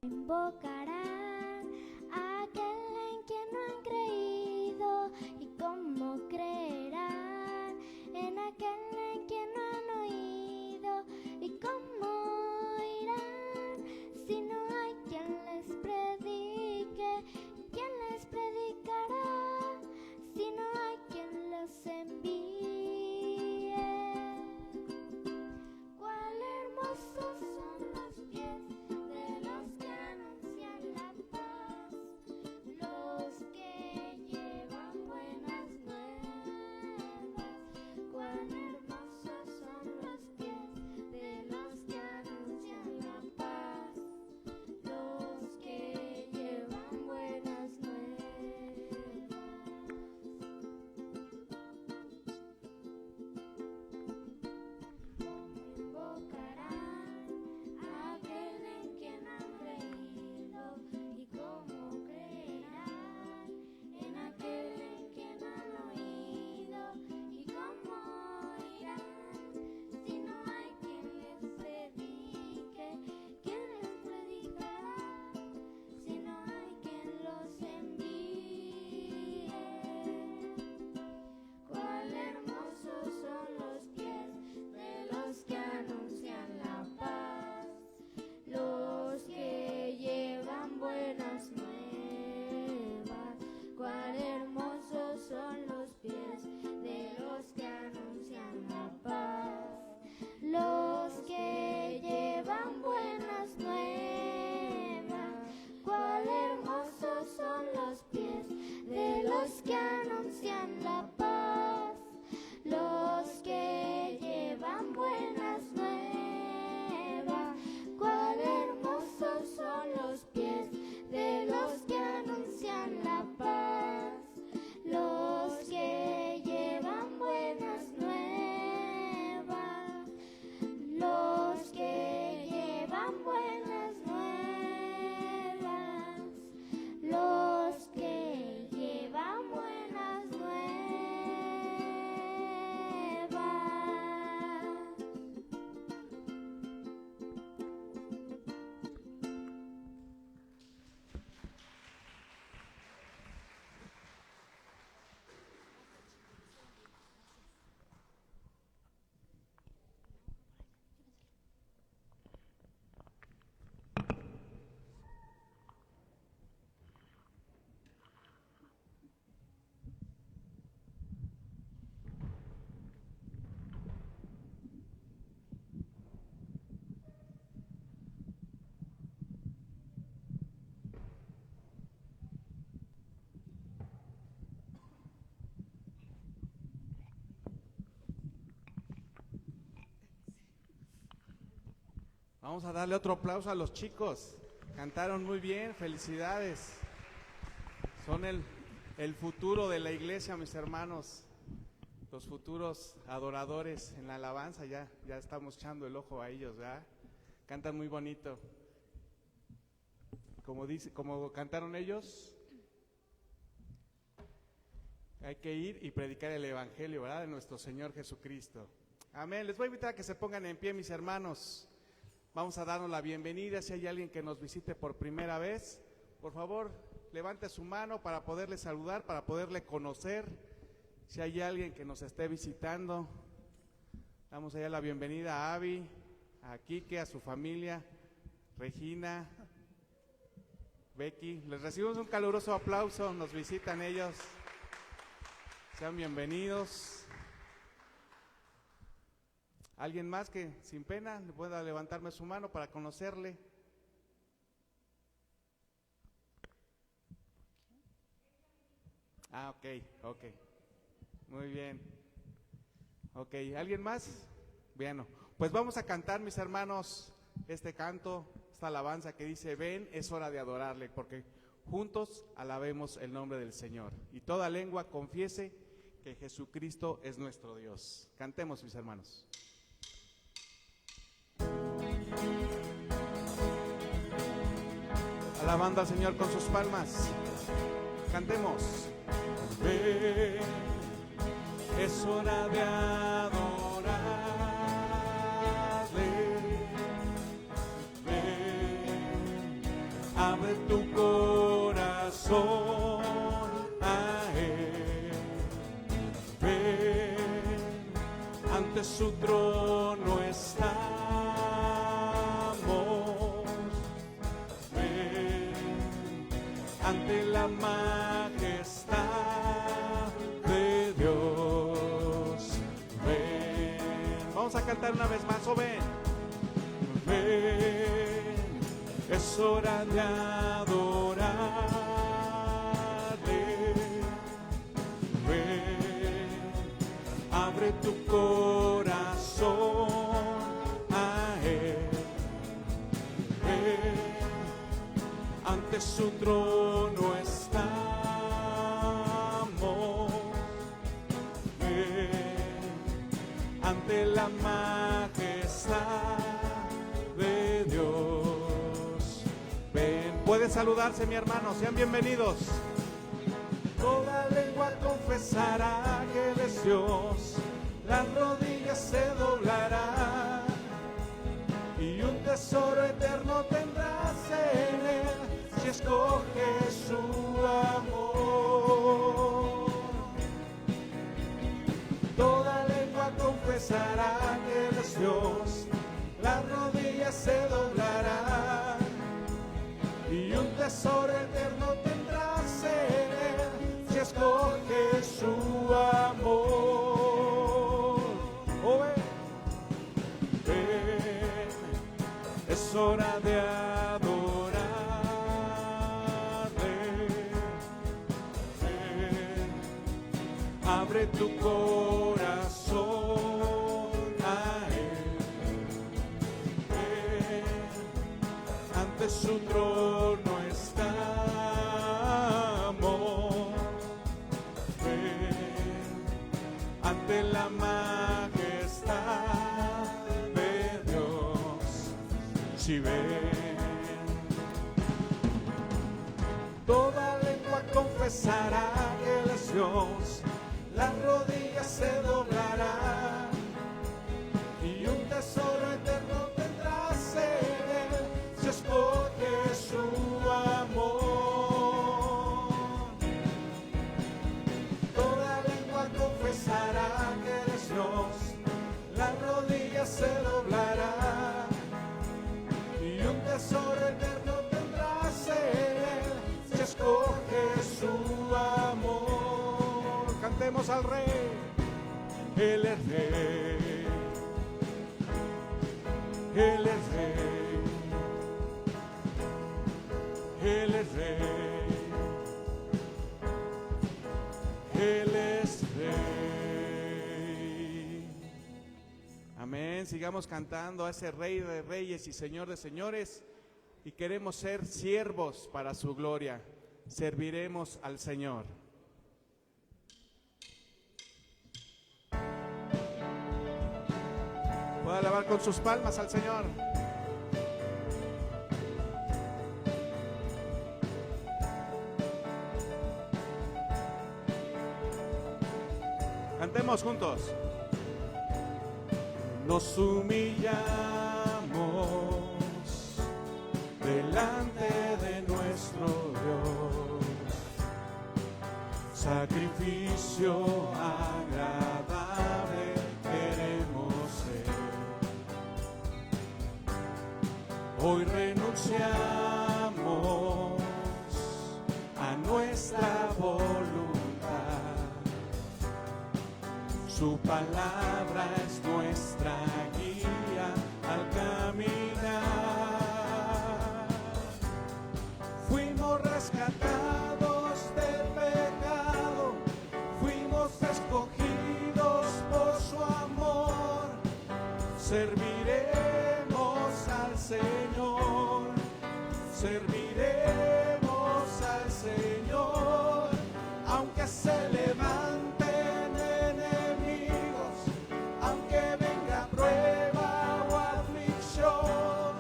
Invocarán a aquel en quien no han creído, y cómo creerán en aquel en quien no han oído, y cómo irán si no hay quien les predique. ¿Quién les predicará si no hay quien los envíe? Cuán hermosos son los pies de los que anuncian la paz, los que llevan buenas nuevas. Cuán hermosos son los pies de los que anuncian la paz, los que llevan buenas nuevas. Invocarán a aquel en quien han creído, y cómo creerán en aquel en quien han oído, y cómo irán si no hay quien les predique. ¿Quién les predicará si no hay quien los envíe? Cuán hermosos son los pies de los que anuncian la paz, los que llevan buenas nuevas. Cuán hermosos son los pies de los que anuncian la paz, los que llevan buenas nuevas. Cuán hermosos son los pies de los que anuncian la paz, los que llevan buenas nuevas. Cuán hermosos son los pies de los que anuncian la paz, los que llevan buenas nuevas, los que llevan buenas nuevas, los que llevan buenas nuevas. Vamos a darle otro aplauso a los chicos. Cantaron muy bien, felicidades. Son el futuro de la iglesia, mis hermanos. Los futuros adoradores en la alabanza, ya estamos echando el ojo a ellos, ¿verdad? Cantan muy bonito. Como cantaron ellos, hay que ir y predicar el evangelio, ¿verdad? De nuestro Señor Jesucristo. Amén. Les voy a invitar a que se pongan en pie, mis hermanos. Vamos a darnos la bienvenida. Si hay alguien que nos visite por primera vez, por favor, levante su mano para poderle saludar, para poderle conocer. Si hay alguien que nos esté visitando, damos allá la bienvenida a Abby, a Quique, a su familia, Regina, Becky. Les recibimos un caluroso aplauso, nos visitan ellos. Sean bienvenidos. ¿Alguien más que sin pena pueda levantarme su mano para conocerle? Ah, ok. Muy bien. Ok, ¿alguien más? Bueno, pues vamos a cantar, mis hermanos, este canto, esta alabanza que dice: ven, es hora de adorarle, porque juntos alabemos el nombre del Señor. Y toda lengua confiese que Jesucristo es nuestro Dios. Cantemos, mis hermanos. Alabando al Señor con sus palmas. Cantemos. Ven, es hora de adorarle. Ven, abre tu corazón a Él. Ven, ante su trono estamos. Ven, ante la majestad de Dios. Ven, vamos a cantar una vez más, ven. Ven, es hora de adorarle. Ven, abre tu corazón a Él. Ven, ante su trono estamos. Ven, ante la majestad de Dios. Ven, pueden saludarse, mi hermano, sean bienvenidos. Toda lengua confesará que Él es Dios, las rodillas se doblarán y un tesoro eterno tendrás en Él si escoges su amor. Toda lengua confesará que Él es Dios, las rodillas se doblarán y un tesoro eterno tendrás en Él si escoges su amor. Oh, ven, es hora de adorarle. Ven, abre tu corazón a Él. Ven, ante su trono estamos. Ven, ante la majestad de Dios. Si ven, toda lengua confesará que Él es Dios, las rodillas se doblarán y un tesoro eterno tendrás en Él si escoges su amor. Toda lengua confesará que Él es Dios, las rodillas se doblarán y un tesoro eterno tendrás en Él si escoges su amor. Cantemos al Rey. Él es Rey, Él es Rey, Él es Rey, Él es Rey. Amén. Sigamos cantando a ese Rey de Reyes y Señor de Señores, y queremos ser siervos para su gloria. Serviremos al Señor. Puede alabar con sus palmas al Señor. Cantemos juntos. Nos humillamos delante de nuestro Dios, sacrificio agradable queremos ser. Hoy renunciamos a nuestra voluntad, su palabra es nuestra guía al caminar. Fuimos rescatados del pecado, fuimos escogidos por su amor. Serviremos al Señor, serviremos al Señor, aunque se levanten enemigos, aunque venga prueba o aflicción.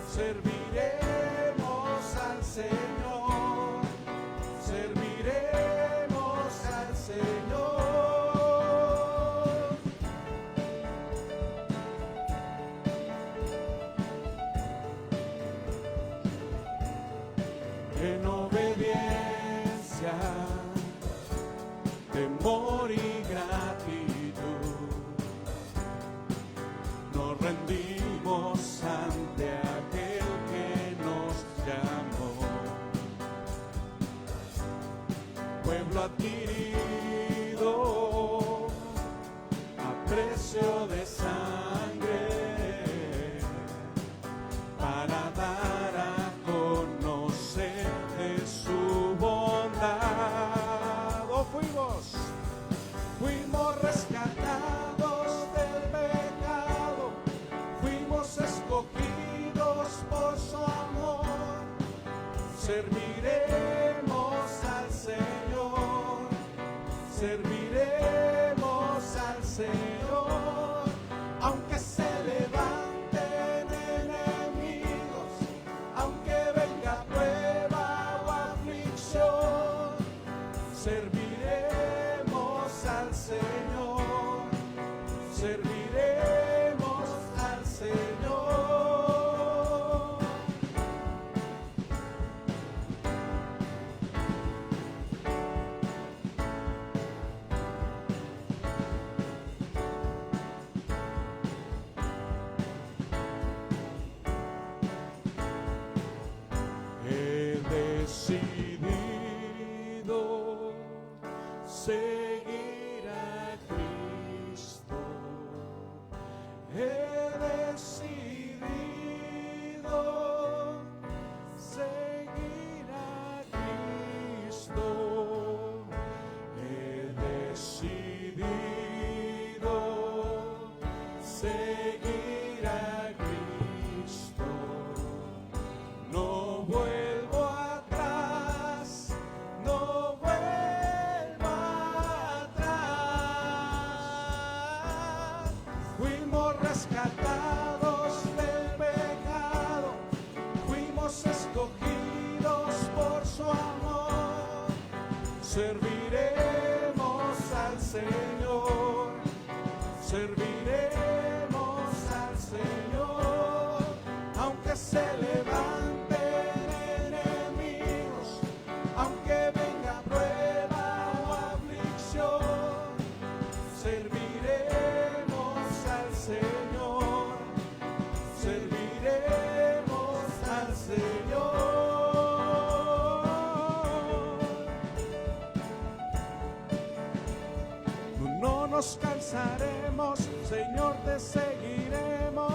Serviremos al Señor, serviremos al Señor. en obediencia, temor y gratitud, nos rendimos ante aquel que nos llamó, pueblo adquirido a precio de sangre, para dar a conocer de su bondad. Oh, fuimos rescatados del pecado, fuimos escogidos por su amor, serviremos al Señor, serviremos al Señor, aunque se levanten enemigos, aunque venga prueba o aflicción, serviremos al Señor, serviremos al Señor. He decidido seguir a Cristo. He decidido seguir a Cristo. He decidido seguir a Cristo. No vuelvo atrás, no vuelvo atrás. Fuimos rescatados del pecado, fuimos escogidos por su amor, serviremos al Señor, serviremos al Señor, aunque se levanten enemigos, aunque venga prueba o aflicción, serviremos al Señor, serviremos al Señor. No nos cansaremos, Señor, te seguiremos.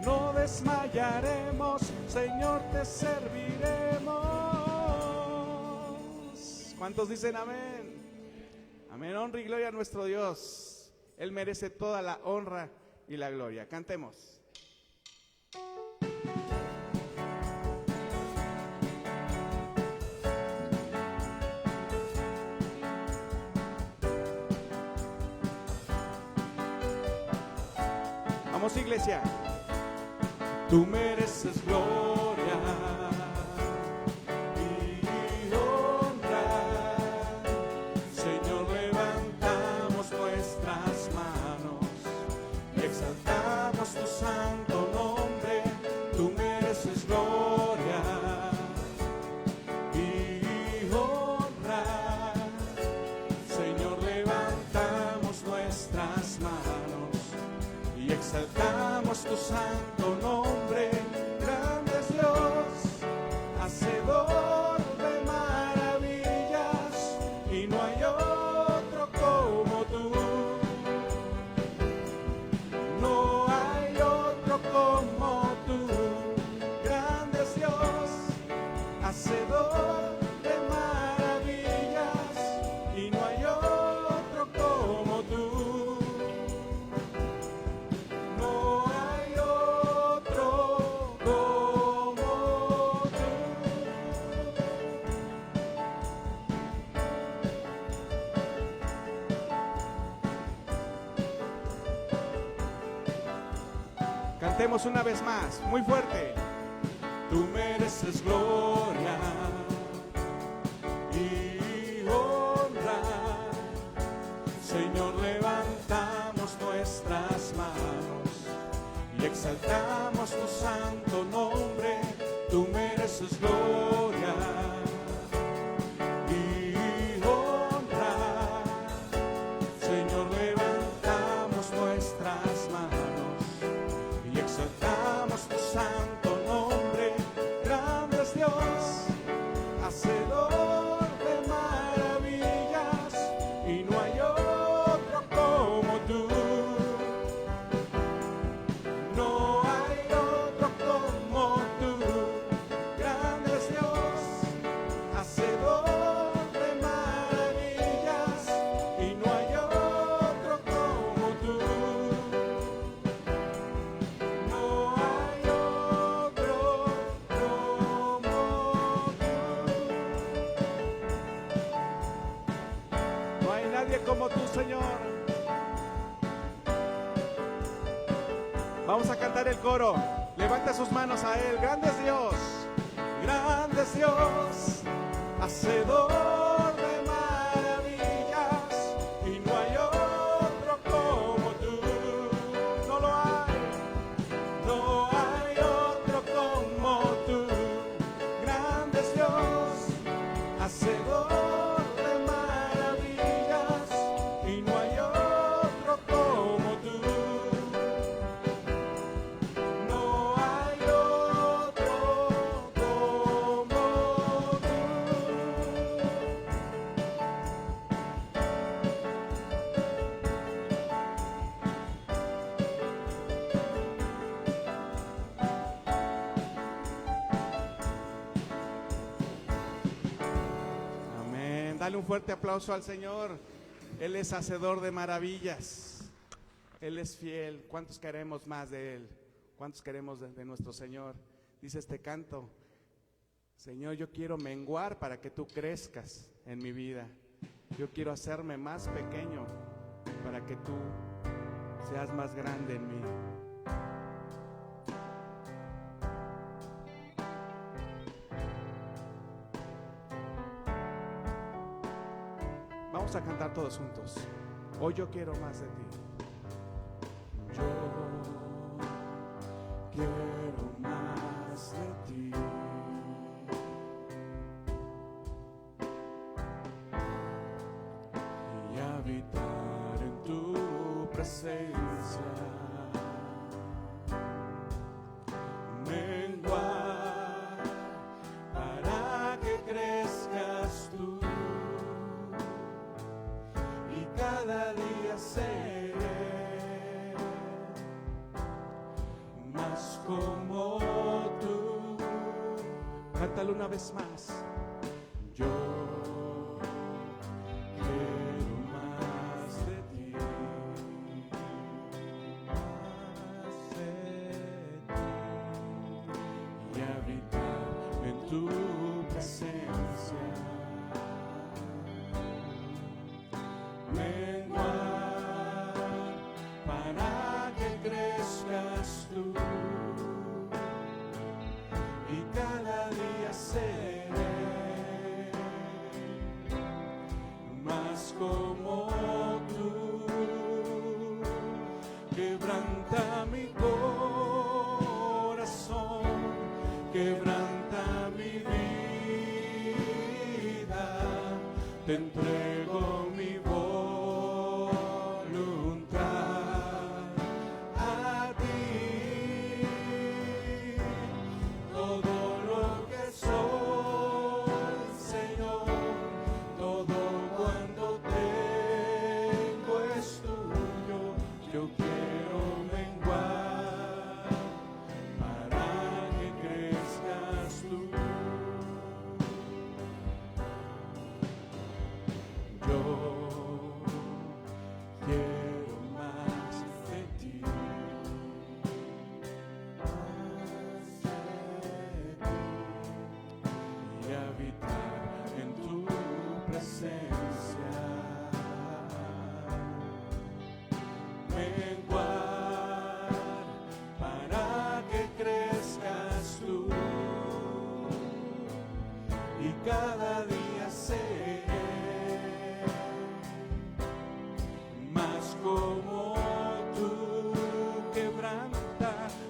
No desmayaremos, Señor, te serviremos. ¿Cuántos dicen amén? Amén, honra y gloria a nuestro Dios. Él merece toda la honra y la gloria. Cantemos. Vamos, iglesia. Tú mereces gloria y honra, Señor, levantamos nuestras manos, exaltamos tu santo nombre. Tú mereces gloria y honra, Señor, levantamos nuestras manos y exaltamos tu santo nombre. Grande es Dios, hacedor de maravillas, y no hay otro como tú. No hay otro como tú. Grande es Dios, hacedor de maravillas, y no hay otro como tú. No hay otro como tú. Cantemos una vez más, muy fuerte. Tú mereces gloria y honra, Señor, levantamos nuestras manos y exaltamos tu santo nombre. Tú mereces gloria y honra. Señor, levantamos nuestras manos y exaltamos tu santo nombre. Grande es Dios, hacedor de maravillas, y no hay otro como tú. No hay otro como tú. Grande es Dios, hacedor de maravillas, y no hay otro como tú. No hay otro como tú. No hay nadie como tú, Señor. Vamos a cantar el coro. Levanta sus manos a Él. Grande es Dios. Grande es Dios, hacedor de maravillas, y no hay otro como tú. No lo hay. No hay otro como tú. Grande es Dios, hacedor de maravillas, y no hay otro como tú. No hay otro como tú. Amén. Dale un fuerte aplauso al Señor. Él es hacedor de maravillas. Él es fiel. ¿Cuántos queremos más de Él? ¿Cuántos queremos de nuestro Señor? Dice este canto: Señor, yo quiero menguar para que tú crezcas en mi vida. Yo quiero hacerme más pequeño para que tú seas más grande en mí. Vamos a cantar todos juntos. Hoy yo quiero más de ti. Yo quiero más de ti. Y habitar en tu presencia. Menguar para que crezcas tú. Y cada día seré más como tú. Cántalo una vez más. Yo quiero más de ti, más de ti, y habitar en tu presencia. Menguar para que crezcas tú, y cada día seré más como tú. Quebranta mi corazón, quebranta mi vida, te entrego mi voluntad a ti.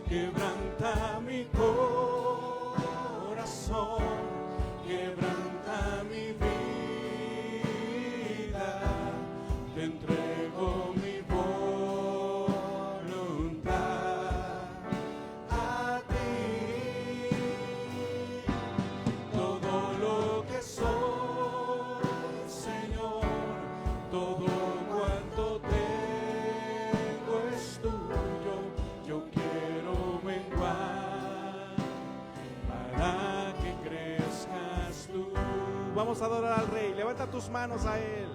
quebranta mi corazón, quebranta mi vida, te entrego mi voluntad a ti. Todo lo que soy, Señor, todo cuanto tengo es tuyo. Yo quiero menguar para que crezcas tú. Vamos a adorar al Rey. Levanta tus manos a Él.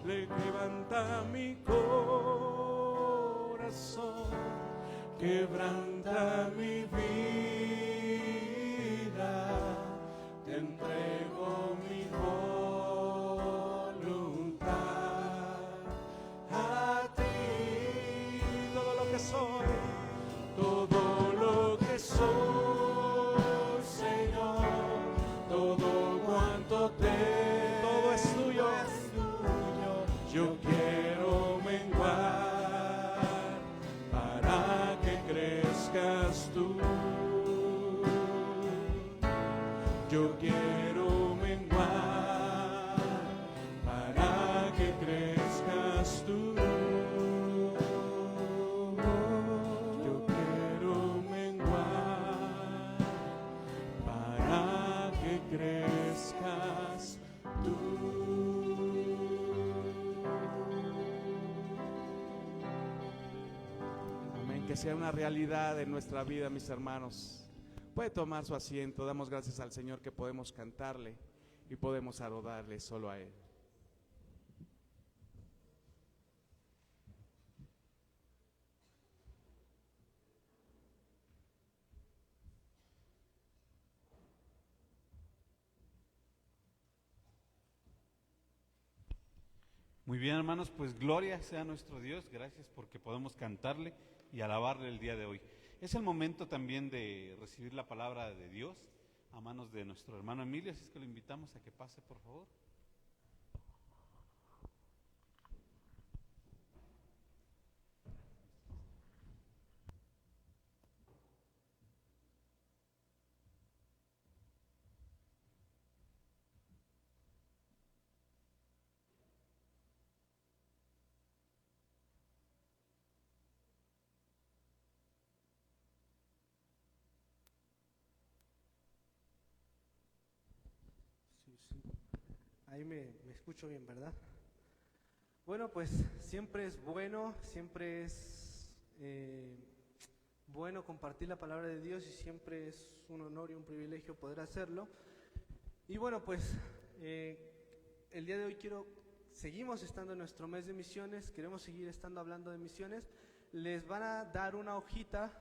Levanta mi corazón, quebranta mi vida, te entrego mi voluntad a ti. Todo lo que soy, todo lo que soy, Señor, todo cuanto todo es tuyo. Yo quiero menguar para que crezcas tú. Yo quiero menguar para que crezcas tú. Yo quiero menguar para que crezcas tú. Que sea una realidad en nuestra vida, mis hermanos. Puede tomar su asiento. Damos gracias al Señor que podemos cantarle y podemos adorarle solo a Él. Muy bien, hermanos, pues gloria sea nuestro Dios. Gracias porque podemos cantarle y alabarle el día de hoy. Es el momento también de recibir la palabra de Dios a manos de nuestro hermano Emilio, así es que lo invitamos a que pase, por favor. Sí. Ahí me escucho bien, ¿verdad? Bueno, pues siempre es bueno compartir la palabra de Dios y siempre es un honor y un privilegio poder hacerlo. Y bueno, pues el día de hoy seguimos estando en nuestro mes de misiones, queremos seguir estando hablando de misiones. Les van a dar una hojita,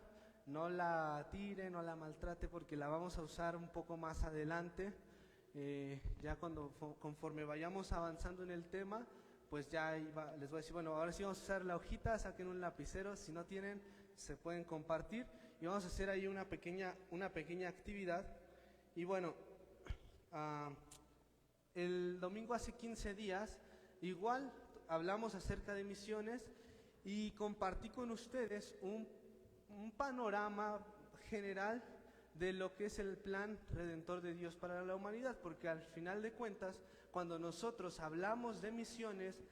no la tire, no la maltrate porque la vamos a usar un poco más adelante. Ya conforme vayamos avanzando en el tema, pues ya les voy a decir, bueno, ahora sí vamos a usar la hojita, saquen un lapicero, si no tienen, se pueden compartir y vamos a hacer ahí una pequeña actividad. Y bueno, el domingo hace 15 días, igual hablamos acerca de misiones y compartí con ustedes un panorama general de lo que es el plan redentor de Dios para la humanidad, porque al final de cuentas, cuando nosotros hablamos de misiones,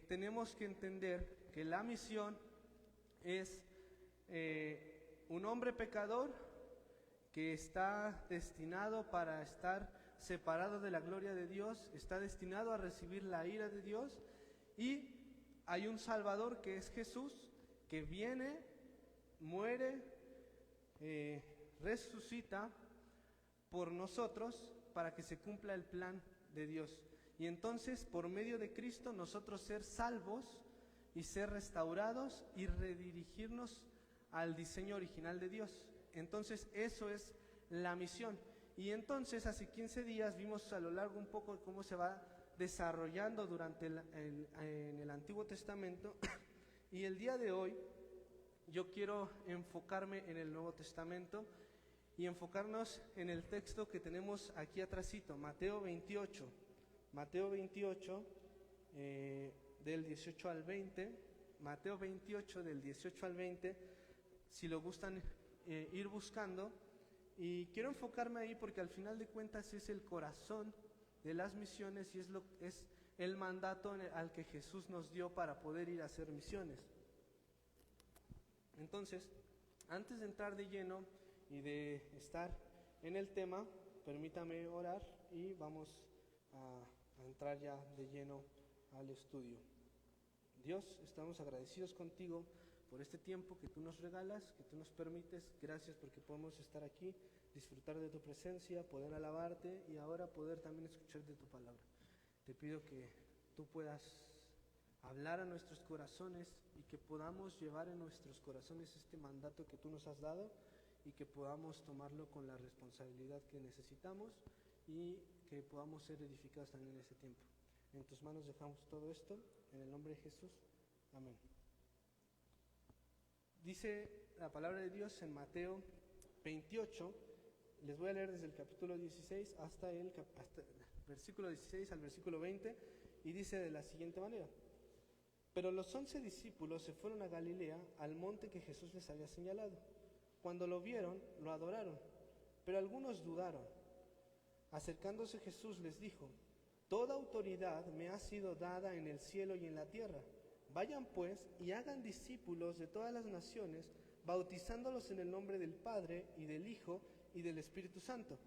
tenemos que entender que la misión es un hombre pecador que está destinado para estar separado de la gloria de Dios, está destinado a recibir la ira de Dios, y hay un Salvador que es Jesús, que viene, muere, resucita por nosotros para que se cumpla el plan de Dios. Y entonces, por medio de Cristo, nosotros ser salvos y ser restaurados y redirigirnos al diseño original de Dios. Entonces, eso es la misión. Y entonces, hace 15 días vimos a lo largo un poco cómo se va desarrollando durante en el Antiguo Testamento. Y el día de hoy, yo quiero enfocarme en el Nuevo Testamento y enfocarnos en el texto que tenemos aquí atrásito, Mateo 28, del 18 al 20, Mateo 28 del 18 al 20, si lo gustan ir buscando. Y quiero enfocarme ahí porque al final de cuentas es el corazón de las misiones y es el mandato al que Jesús nos dio para poder ir a hacer misiones. Entonces, antes de entrar de lleno y de estar en el tema, permítame orar y vamos a entrar ya de lleno al estudio. Dios, estamos agradecidos contigo por este tiempo que tú nos regalas, que tú nos permites. Gracias porque podemos estar aquí, disfrutar de tu presencia, poder alabarte y ahora poder también escuchar de tu palabra. Te pido que tú puedas hablar a nuestros corazones y que podamos llevar en nuestros corazones este mandato que tú nos has dado y que podamos tomarlo con la responsabilidad que necesitamos y que podamos ser edificados también en ese tiempo. En tus manos dejamos todo esto, en el nombre de Jesús. Amén. Dice la palabra de Dios en Mateo 28, les voy a leer desde el capítulo 16 hasta el versículo 16 al versículo 20, y dice de la siguiente manera: Pero los 11 discípulos se fueron a Galilea, al monte que Jesús les había señalado. Cuando lo vieron, lo adoraron, pero algunos dudaron. Acercándose Jesús les dijo: Toda autoridad me ha sido dada en el cielo y en la tierra. Vayan pues y hagan discípulos de todas las naciones, bautizándolos en el nombre del Padre y del Hijo y del Espíritu Santo,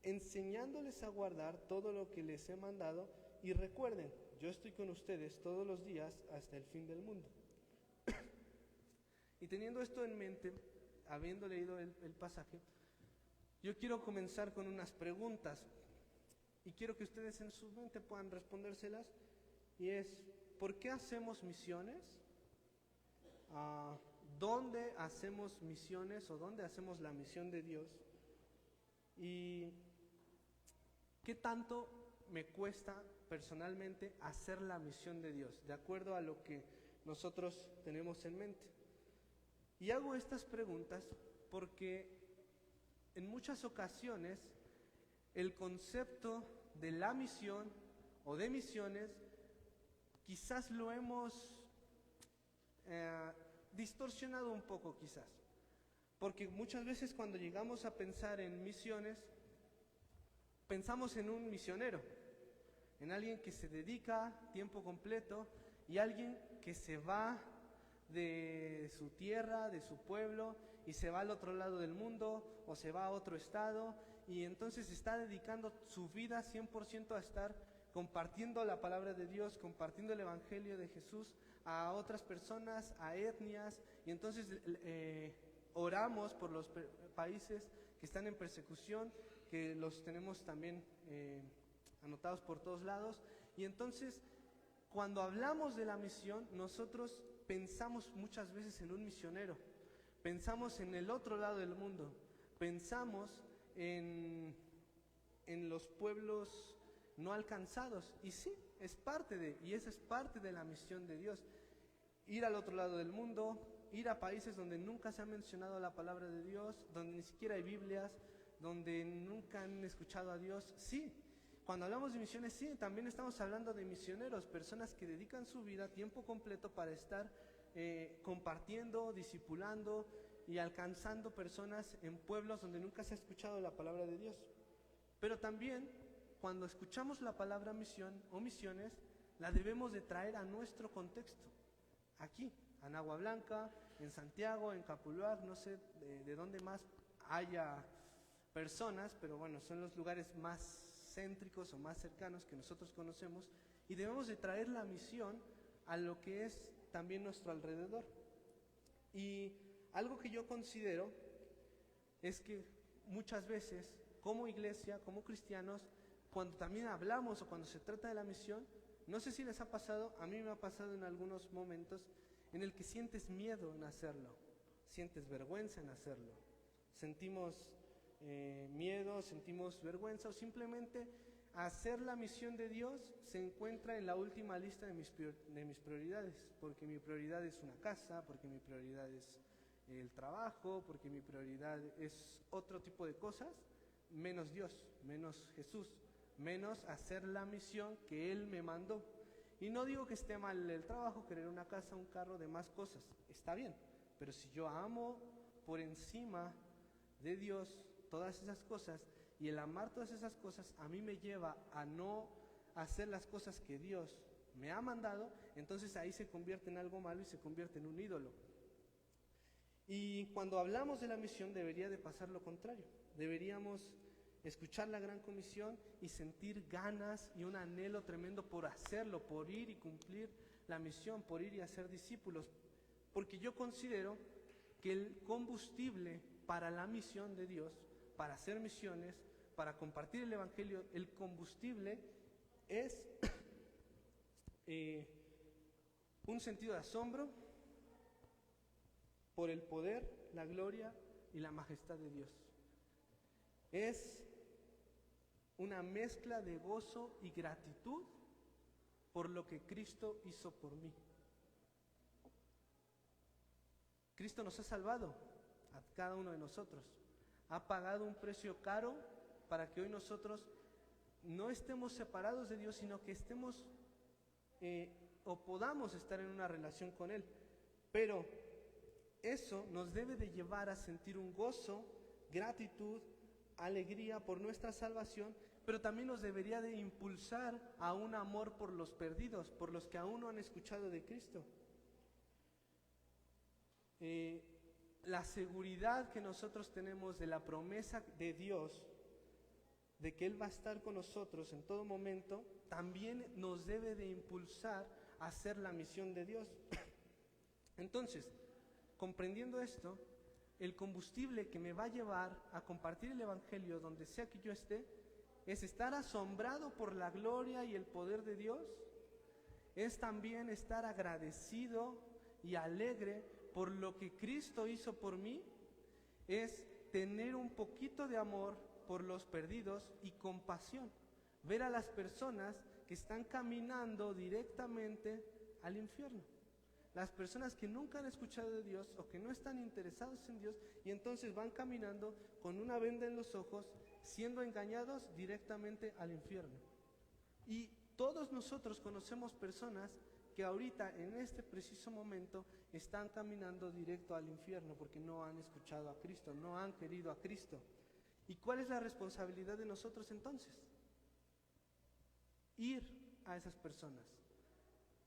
enseñándoles a guardar todo lo que les he mandado, y recuerden, yo estoy con ustedes todos los días hasta el fin del mundo. Y teniendo esto en mente, habiendo leído el pasaje, yo quiero comenzar con unas preguntas y quiero que ustedes en su mente puedan respondérselas, y es: ¿por qué hacemos misiones? ¿Dónde hacemos misiones o dónde hacemos la misión de Dios? ¿Y qué tanto me cuesta personalmente hacer la misión de Dios, de acuerdo a lo que nosotros tenemos en mente? Y hago estas preguntas porque en muchas ocasiones el concepto de la misión o de misiones quizás lo hemos distorsionado un poco, quizás. Porque muchas veces cuando llegamos a pensar en misiones, pensamos en un misionero, en alguien que se dedica tiempo completo y alguien que se va de su tierra, de su pueblo, y se va al otro lado del mundo o se va a otro estado, y entonces está dedicando su vida 100% a estar compartiendo la palabra de Dios, compartiendo el Evangelio de Jesús a otras personas, a etnias, y entonces oramos por los países que están en persecución, que los tenemos también anotados por todos lados. Y entonces, cuando hablamos de la misión, nosotros pensamos muchas veces en un misionero, pensamos en el otro lado del mundo, pensamos en los pueblos no alcanzados, y sí, es parte y esa es parte de la misión de Dios. Ir al otro lado del mundo, ir a países donde nunca se ha mencionado la palabra de Dios, donde ni siquiera hay Biblias, donde nunca han escuchado a Dios. Sí, cuando hablamos de misiones, sí, también estamos hablando de misioneros, personas que dedican su vida a tiempo completo para estar compartiendo, discipulando y alcanzando personas en pueblos donde nunca se ha escuchado la palabra de Dios. Pero también, cuando escuchamos la palabra misión o misiones, la debemos de traer a nuestro contexto. Aquí, en Agua Blanca, en Santiago, en Capuluac, no sé de dónde más haya personas, pero bueno, son los lugares más céntricos o más cercanos que nosotros conocemos, y debemos de traer la misión a lo que es también nuestro alrededor. Y algo que yo considero es que muchas veces, como iglesia, como cristianos, cuando también hablamos o cuando se trata de la misión, no sé si les ha pasado, a mí me ha pasado en algunos momentos en el que sientes miedo en hacerlo, sientes vergüenza en hacerlo, sentimos miedo, sentimos vergüenza, o simplemente hacer la misión de Dios se encuentra en la última lista de mis prioridades, porque mi prioridad es una casa, porque mi prioridad es el trabajo, porque mi prioridad es otro tipo de cosas, menos Dios, menos Jesús, menos hacer la misión que Él me mandó. Y no digo que esté mal el trabajo, querer una casa, un carro, demás cosas, está bien, pero si yo amo por encima de Dios todas esas cosas, y el amar todas esas cosas a mí me lleva a no hacer las cosas que Dios me ha mandado, entonces ahí se convierte en algo malo y se convierte en un ídolo. Y cuando hablamos de la misión debería de pasar lo contrario. Deberíamos escuchar la gran comisión y sentir ganas y un anhelo tremendo por hacerlo, por ir y cumplir la misión, por ir y hacer discípulos. Porque yo considero que el combustible para la misión de Dios, para hacer misiones, para compartir el Evangelio, el combustible es un sentido de asombro por el poder, la gloria y la majestad de Dios. Es una mezcla de gozo y gratitud por lo que Cristo hizo por mí. Cristo nos ha salvado a cada uno de nosotros. Ha pagado un precio caro para que hoy nosotros no estemos separados de Dios, sino que estemos o podamos estar en una relación con Él. Pero eso nos debe de llevar a sentir un gozo, gratitud, alegría por nuestra salvación, pero también nos debería de impulsar a un amor por los perdidos, por los que aún no han escuchado de Cristo. La seguridad que nosotros tenemos de la promesa de Dios, de que Él va a estar con nosotros en todo momento, también nos debe de impulsar a hacer la misión de Dios. Entonces, comprendiendo esto, el combustible que me va a llevar a compartir el Evangelio donde sea que yo esté, es estar asombrado por la gloria y el poder de Dios, es también estar agradecido y alegre por lo que Cristo hizo por mí, es tener un poquito de amor por los perdidos y compasión, ver a las personas que están caminando directamente al infierno. Las personas que nunca han escuchado de Dios o que no están interesados en Dios y entonces van caminando con una venda en los ojos, siendo engañados directamente al infierno. Y todos nosotros conocemos personas que ahorita, en este preciso momento, están caminando directo al infierno porque no han escuchado a Cristo, no han querido a Cristo. ¿Y cuál es la responsabilidad de nosotros entonces? Ir a esas personas,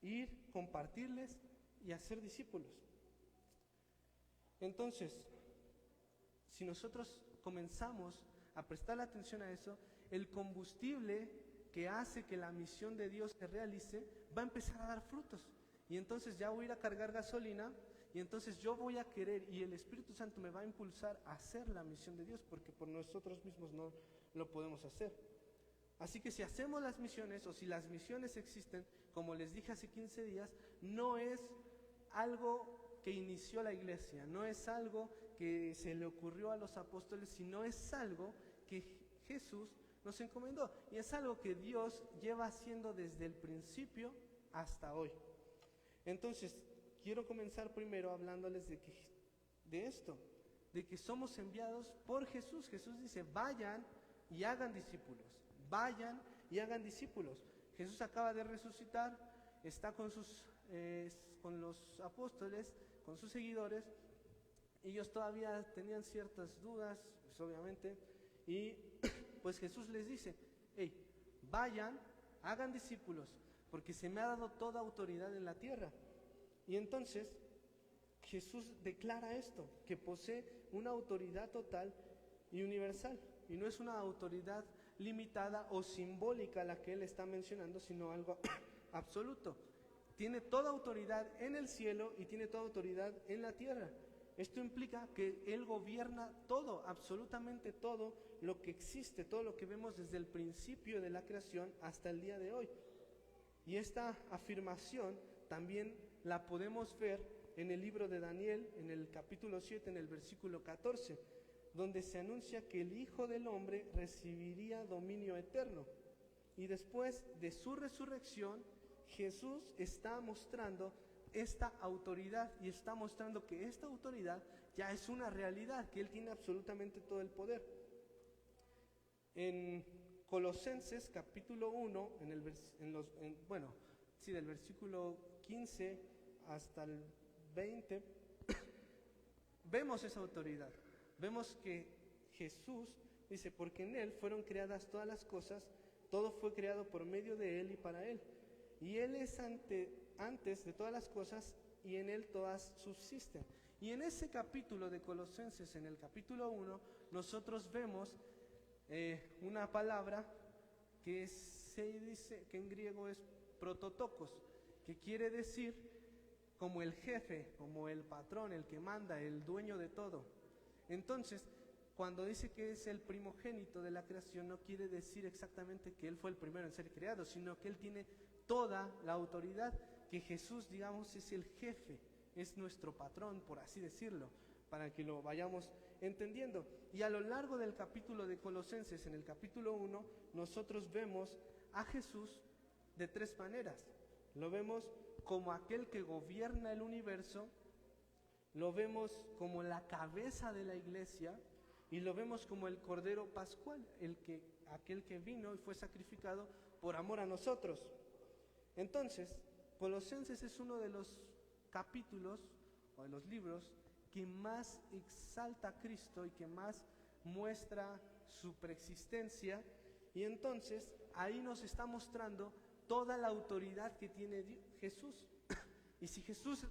ir, compartirles y hacer discípulos. Entonces, si nosotros comenzamos a prestar atención a eso, el combustible que hace que la misión de Dios se realice va a empezar a dar frutos. Y entonces ya voy a ir a cargar gasolina y entonces yo voy a querer y el Espíritu Santo me va a impulsar a hacer la misión de Dios porque por nosotros mismos no lo podemos hacer. Así que si hacemos las misiones o si las misiones existen, como les dije hace 15 días, no es algo que inició la iglesia, no es algo que se le ocurrió a los apóstoles, sino es algo que Jesús nos encomendó y es algo que Dios lleva haciendo desde el principio hasta hoy. Entonces, quiero comenzar primero hablándoles de esto, de que somos enviados por Jesús. Jesús dice, vayan y hagan discípulos, vayan y hagan discípulos. Jesús acaba de resucitar, está con los apóstoles, con sus seguidores. Ellos todavía tenían ciertas dudas, pues obviamente, y pues Jesús les dice, hey, vayan, hagan discípulos, porque se me ha dado toda autoridad en la tierra. Y entonces Jesús declara esto, que posee una autoridad total y universal, y no es una autoridad limitada o simbólica la que Él está mencionando, sino algo absoluto. Tiene toda autoridad en el cielo y tiene toda autoridad en la tierra. Esto implica que Él gobierna todo, absolutamente todo lo que existe, todo lo que vemos desde el principio de la creación hasta el día de hoy. Y esta afirmación también la podemos ver en el libro de Daniel, en el capítulo 7, en el versículo 14, donde se anuncia que el Hijo del Hombre recibiría dominio eterno. Y después de su resurrección, Jesús está mostrando esta autoridad y está mostrando que esta autoridad ya es una realidad, que Él tiene absolutamente todo el poder. En Colosenses capítulo 1, del versículo 15 hasta el 20, vemos esa autoridad. Vemos que Jesús dice, porque en Él fueron creadas todas las cosas, todo fue creado por medio de Él y para Él. Y Él es antes de todas las cosas y en Él todas subsisten. Y en ese capítulo de Colosenses, en el capítulo 1, nosotros vemos una palabra que se dice que en griego es prototokos, que quiere decir como el jefe, como el patrón, el que manda, el dueño de todo. Entonces, cuando dice que es el primogénito de la creación, no quiere decir exactamente que Él fue el primero en ser creado, sino que Él tiene toda la autoridad, que Jesús, digamos, es el jefe, es nuestro patrón, por así decirlo, para que lo vayamos entendiendo. Y a lo largo del capítulo de Colosenses, en el capítulo 1, nosotros vemos a Jesús de tres maneras. Lo vemos como aquel que gobierna el universo, lo vemos como la cabeza de la iglesia y lo vemos como el Cordero Pascual, aquel que vino y fue sacrificado por amor a nosotros. Entonces, Colosenses es uno de los capítulos o de los libros que más exalta a Cristo y que más muestra su preexistencia, y entonces ahí nos está mostrando toda la autoridad que tiene Jesús. Y si Jesús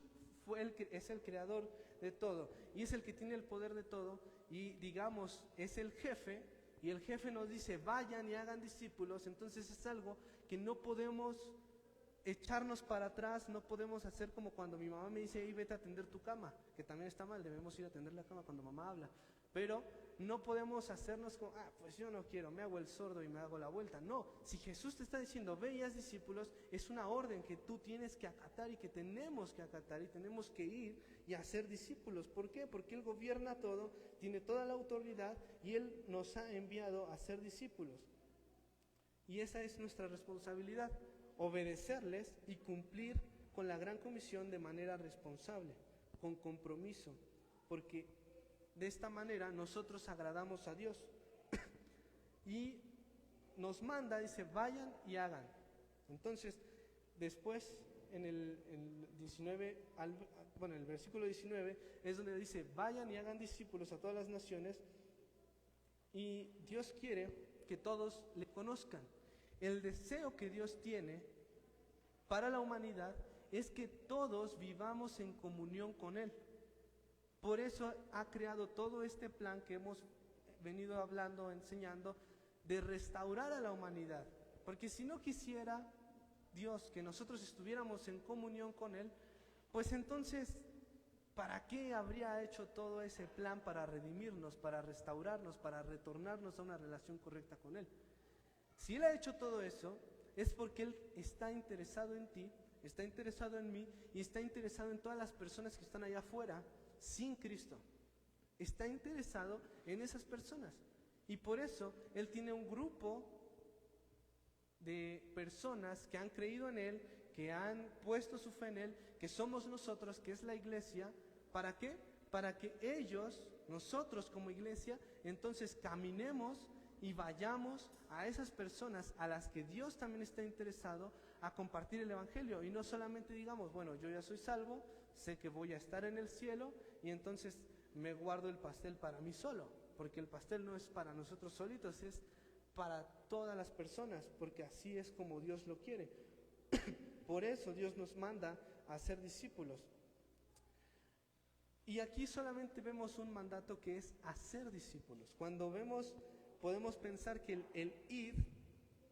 es el creador de todo y es el que tiene el poder de todo, y digamos es el jefe, y el jefe nos dice vayan y hagan discípulos, entonces es algo que no podemos echarnos para atrás, no podemos hacer como cuando mi mamá me dice, vete a atender tu cama, que también está mal, debemos ir a atender la cama cuando mamá habla, pero no podemos hacernos como, pues yo no quiero, me hago el sordo y me hago la vuelta. No, si Jesús te está diciendo, ve y haz discípulos, es una orden que tú tienes que acatar y que tenemos que acatar y tenemos que ir y hacer discípulos. ¿Por qué? Porque Él gobierna todo, tiene toda la autoridad y Él nos ha enviado a ser discípulos. Y esa es nuestra responsabilidad, obedecerles y cumplir con la gran comisión de manera responsable, con compromiso, porque de esta manera nosotros agradamos a Dios. Y nos manda, dice, vayan y hagan. Entonces, después en el 19, el versículo 19 es donde dice, vayan y hagan discípulos a todas las naciones, y Dios quiere que todos le conozcan. El deseo que Dios tiene para la humanidad es que todos vivamos en comunión con Él. Por eso ha creado todo este plan que hemos venido hablando, enseñando, de restaurar a la humanidad. Porque si no quisiera Dios que nosotros estuviéramos en comunión con Él, pues entonces, ¿para qué habría hecho todo ese plan para redimirnos, para restaurarnos, para retornarnos a una relación correcta con Él? Si Él ha hecho todo eso, es porque Él está interesado en ti, está interesado en mí y está interesado en todas las personas que están allá afuera sin Cristo. Está interesado en esas personas. Y por eso Él tiene un grupo de personas que han creído en Él, que han puesto su fe en Él, que somos nosotros, que es la iglesia. ¿Para qué? Para que ellos, nosotros como iglesia, entonces caminemos y vayamos a esas personas a las que Dios también está interesado a compartir el evangelio, y no solamente digamos, bueno, yo ya soy salvo, sé que voy a estar en el cielo y entonces me guardo el pastel para mí solo, porque el pastel no es para nosotros solitos, es para todas las personas, porque así es como Dios lo quiere. Por eso Dios nos manda a ser discípulos. Y aquí solamente vemos un mandato que es hacer discípulos. Cuando vemos, podemos pensar que el ir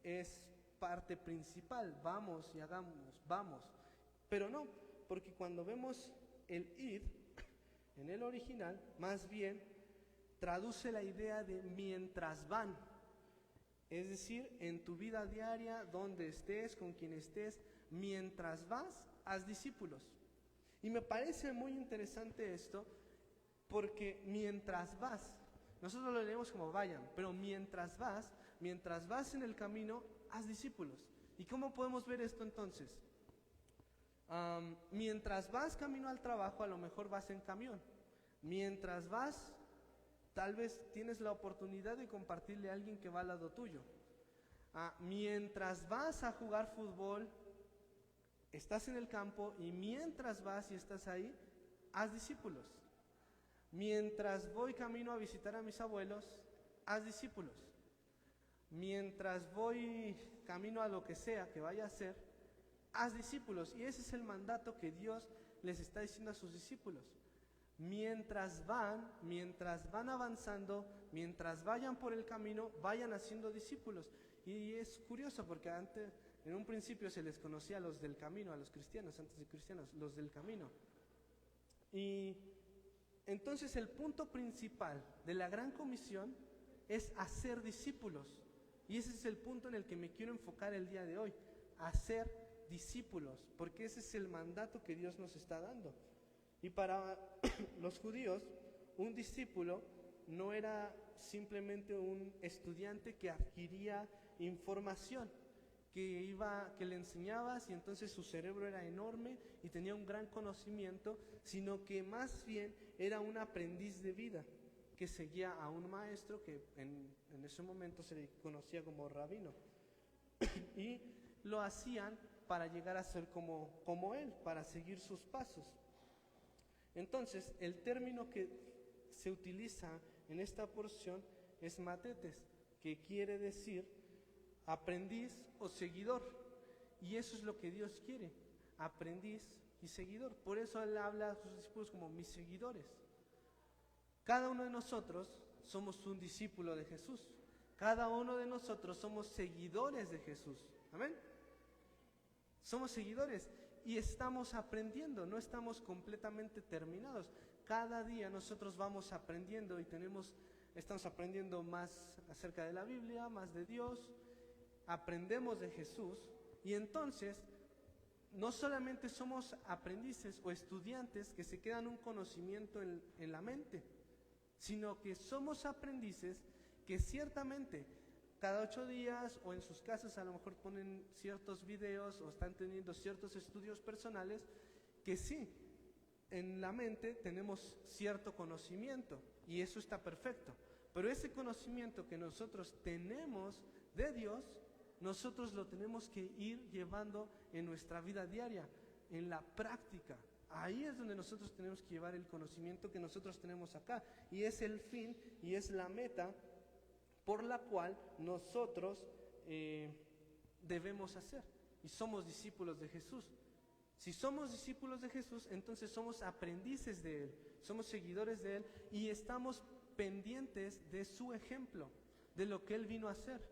es parte principal, vamos y hagamos, vamos. Pero no, porque cuando vemos el ir en el original, más bien traduce la idea de mientras van. Es decir, en tu vida diaria, donde estés, con quien estés, mientras vas, haz discípulos. Y me parece muy interesante esto, porque mientras vas, nosotros lo leemos como vayan, pero mientras vas en el camino, haz discípulos. ¿Y cómo podemos ver esto entonces? Mientras vas camino al trabajo, a lo mejor vas en camión. Mientras vas, tal vez tienes la oportunidad de compartirle a alguien que va al lado tuyo. Mientras vas a jugar fútbol, estás en el campo, y mientras vas y estás ahí, haz discípulos. Mientras voy camino a visitar a mis abuelos, haz discípulos. Mientras voy camino a lo que sea que vaya a hacer, haz discípulos. Y ese es el mandato que Dios les está diciendo a sus discípulos. Mientras van avanzando, mientras vayan por el camino, vayan haciendo discípulos. Y es curioso porque antes, en un principio se les conocía a los del camino, a los cristianos, antes de cristianos, los del camino. Y entonces el punto principal de la Gran Comisión es hacer discípulos. Y ese es el punto en el que me quiero enfocar el día de hoy, hacer discípulos, porque ese es el mandato que Dios nos está dando. Y para los judíos, un discípulo no era simplemente un estudiante que adquiría información, que le enseñabas y entonces su cerebro era enorme y tenía un gran conocimiento, sino que más bien era un aprendiz de vida que seguía a un maestro que en ese momento se le conocía como rabino. Y lo hacían para llegar a ser como él, para seguir sus pasos. Entonces, el término que se utiliza en esta porción es matetes, que quiere decir aprendiz o seguidor. Y eso es lo que Dios quiere, aprendiz y seguidor. Por eso Él habla a sus discípulos como mis seguidores. Cada uno de nosotros somos un discípulo de Jesús. Cada uno de nosotros somos seguidores de Jesús. ¿Amén? Somos seguidores y estamos aprendiendo, no estamos completamente terminados. Cada día nosotros vamos aprendiendo y estamos aprendiendo más acerca de la Biblia, más de Dios, aprendemos de Jesús y entonces no solamente somos aprendices o estudiantes que se quedan un conocimiento en la mente, sino que somos aprendices que ciertamente cada 8 días o en sus casas a lo mejor ponen ciertos videos o están teniendo ciertos estudios personales que sí, en la mente tenemos cierto conocimiento y eso está perfecto. Pero ese conocimiento que nosotros tenemos de Dios, nosotros lo tenemos que ir llevando en nuestra vida diaria, en la práctica. Ahí es donde nosotros tenemos que llevar el conocimiento que nosotros tenemos acá. Y es el fin y es la meta por la cual nosotros debemos hacer. Y somos discípulos de Jesús. Si somos discípulos de Jesús, entonces somos aprendices de Él, somos seguidores de Él y estamos pendientes de su ejemplo, de lo que Él vino a hacer.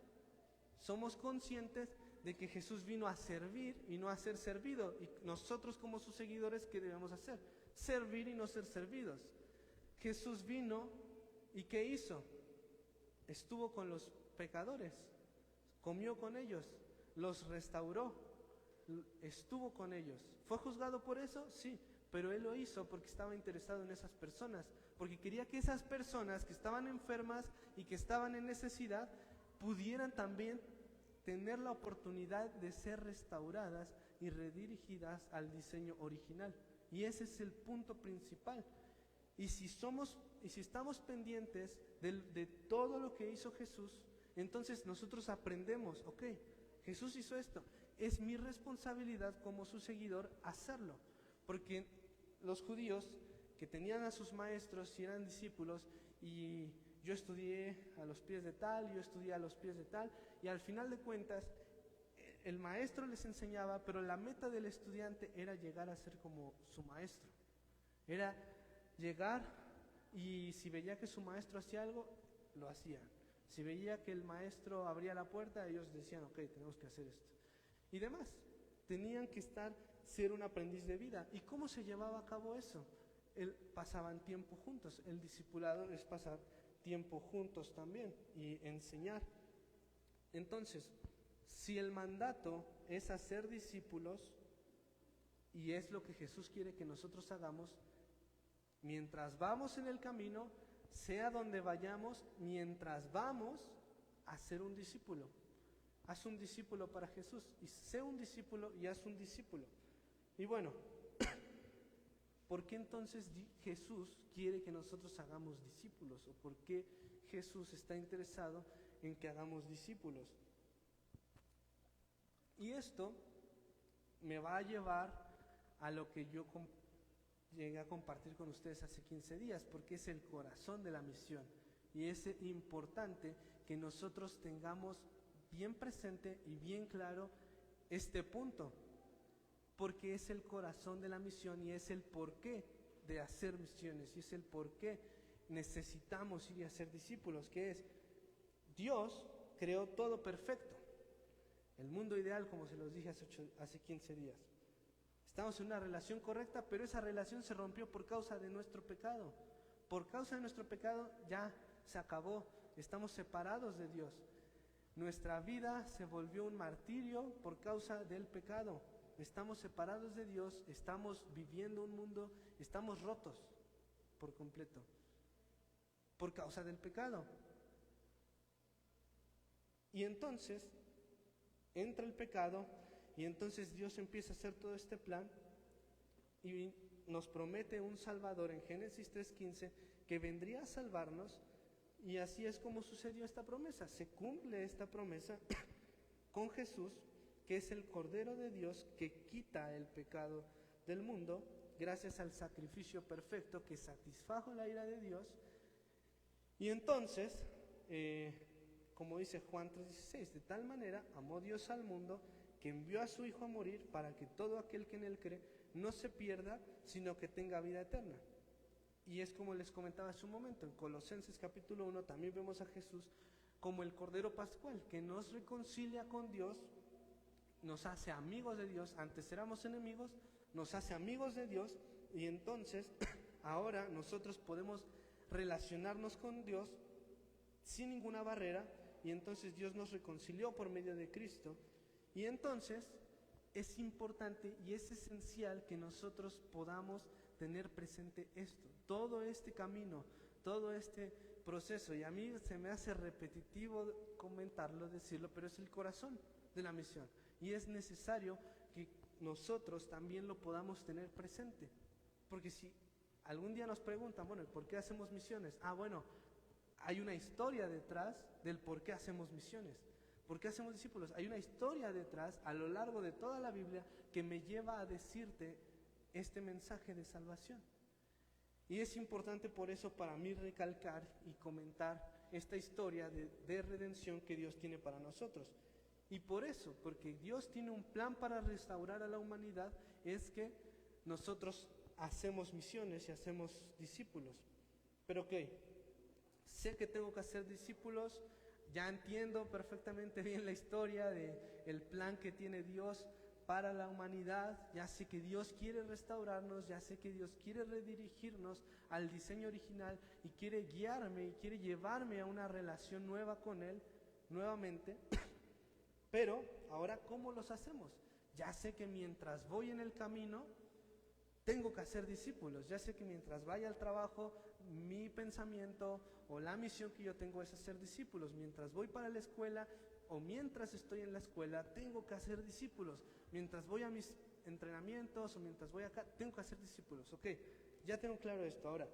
Somos conscientes de que Jesús vino a servir y no a ser servido. Y nosotros como sus seguidores, ¿qué debemos hacer? Servir y no ser servidos. Jesús vino y ¿qué hizo? Estuvo con los pecadores, comió con ellos, los restauró, estuvo con ellos. ¿Fue juzgado por eso? Sí, pero Él lo hizo porque estaba interesado en esas personas, porque quería que esas personas que estaban enfermas y que estaban en necesidad pudieran también tener la oportunidad de ser restauradas y redirigidas al diseño original. Y ese es el punto principal. Y si estamos pendientes de todo lo que hizo Jesús, entonces nosotros aprendemos, ok, Jesús hizo esto, es mi responsabilidad como su seguidor hacerlo. Porque los judíos que tenían a sus maestros y eran discípulos, y yo estudié a los pies de tal, yo estudié a los pies de tal, y al final de cuentas, el maestro les enseñaba, pero la meta del estudiante era llegar a ser como su maestro. Era llegar y si veía que su maestro hacía algo, lo hacían. Si veía que el maestro abría la puerta, ellos decían, ok, tenemos que hacer esto. Y demás, tenían que ser un aprendiz de vida. ¿Y cómo se llevaba a cabo eso? Pasaban tiempo juntos. El discipulado es pasar tiempo juntos también y enseñar. Entonces, si el mandato es hacer discípulos, y es lo que Jesús quiere que nosotros hagamos, mientras vamos en el camino, sea donde vayamos, mientras vamos a ser un discípulo. Haz un discípulo para Jesús, y sé un discípulo y haz un discípulo. Y bueno, ¿por qué entonces Jesús quiere que nosotros hagamos discípulos? ¿O por qué Jesús está interesado en que hagamos discípulos? Y esto me va a llevar a lo que yo llegué a compartir con ustedes hace 15 días, porque es el corazón de la misión. Y es importante que nosotros tengamos bien presente y bien claro este punto, porque es el corazón de la misión y es el porqué de hacer misiones, y es el porqué necesitamos ir a hacer discípulos, que es Dios creó todo perfecto, el mundo ideal, como se los dije hace 15 días. Estamos en una relación correcta, pero esa relación se rompió por causa de nuestro pecado. Por causa de nuestro pecado ya se acabó, estamos separados de Dios. Nuestra vida se volvió un martirio por causa del pecado. Estamos separados de Dios, estamos viviendo un mundo, estamos rotos por completo, por causa del pecado. Y entonces entra el pecado y entonces Dios empieza a hacer todo este plan y nos promete un Salvador en Génesis 3:15 que vendría a salvarnos, y así es como sucedió esta promesa. Se cumple esta promesa con Jesús, que es el Cordero de Dios que quita el pecado del mundo gracias al sacrificio perfecto que satisfajo la ira de Dios. Y entonces, como dice Juan 3:16, de tal manera amó Dios al mundo que envió a su Hijo a morir para que todo aquel que en él cree no se pierda, sino que tenga vida eterna. Y es como les comentaba hace un momento, en Colosenses capítulo 1 también vemos a Jesús como el Cordero Pascual, que nos reconcilia con Dios, nos hace amigos de Dios. Antes éramos enemigos, nos hace amigos de Dios, y entonces ahora nosotros podemos relacionarnos con Dios sin ninguna barrera, y entonces Dios nos reconcilió por medio de Cristo. Y entonces es importante y es esencial que nosotros podamos tener presente esto, todo este camino, todo este proceso. Y a mí se me hace repetitivo comentarlo, decirlo, pero es el corazón de la misión. Y es necesario que nosotros también lo podamos tener presente. Porque si algún día nos preguntan, bueno, ¿por qué hacemos misiones? Bueno, hay una historia detrás del por qué hacemos misiones. ¿Por qué hacemos discípulos? Hay una historia detrás, a lo largo de toda la Biblia, que me lleva a decirte este mensaje de salvación. Y es importante por eso para mí recalcar y comentar esta historia de redención que Dios tiene para nosotros. Y por eso, porque Dios tiene un plan para restaurar a la humanidad, es que nosotros hacemos misiones y hacemos discípulos. Pero ok, sé que tengo que hacer discípulos, ya entiendo perfectamente bien la historia del plan que tiene Dios para la humanidad, ya sé que Dios quiere restaurarnos, ya sé que Dios quiere redirigirnos al diseño original y quiere guiarme y quiere llevarme a una relación nueva con Él, nuevamente. Pero ahora, ¿cómo los hacemos? Ya sé que mientras voy en el camino, tengo que hacer discípulos. Ya sé que mientras vaya al trabajo, mi pensamiento o la misión que yo tengo es hacer discípulos. Mientras voy para la escuela o mientras estoy en la escuela, tengo que hacer discípulos. Mientras voy a mis entrenamientos o mientras voy acá, tengo que hacer discípulos. Ok, ya tengo claro esto. Ahora,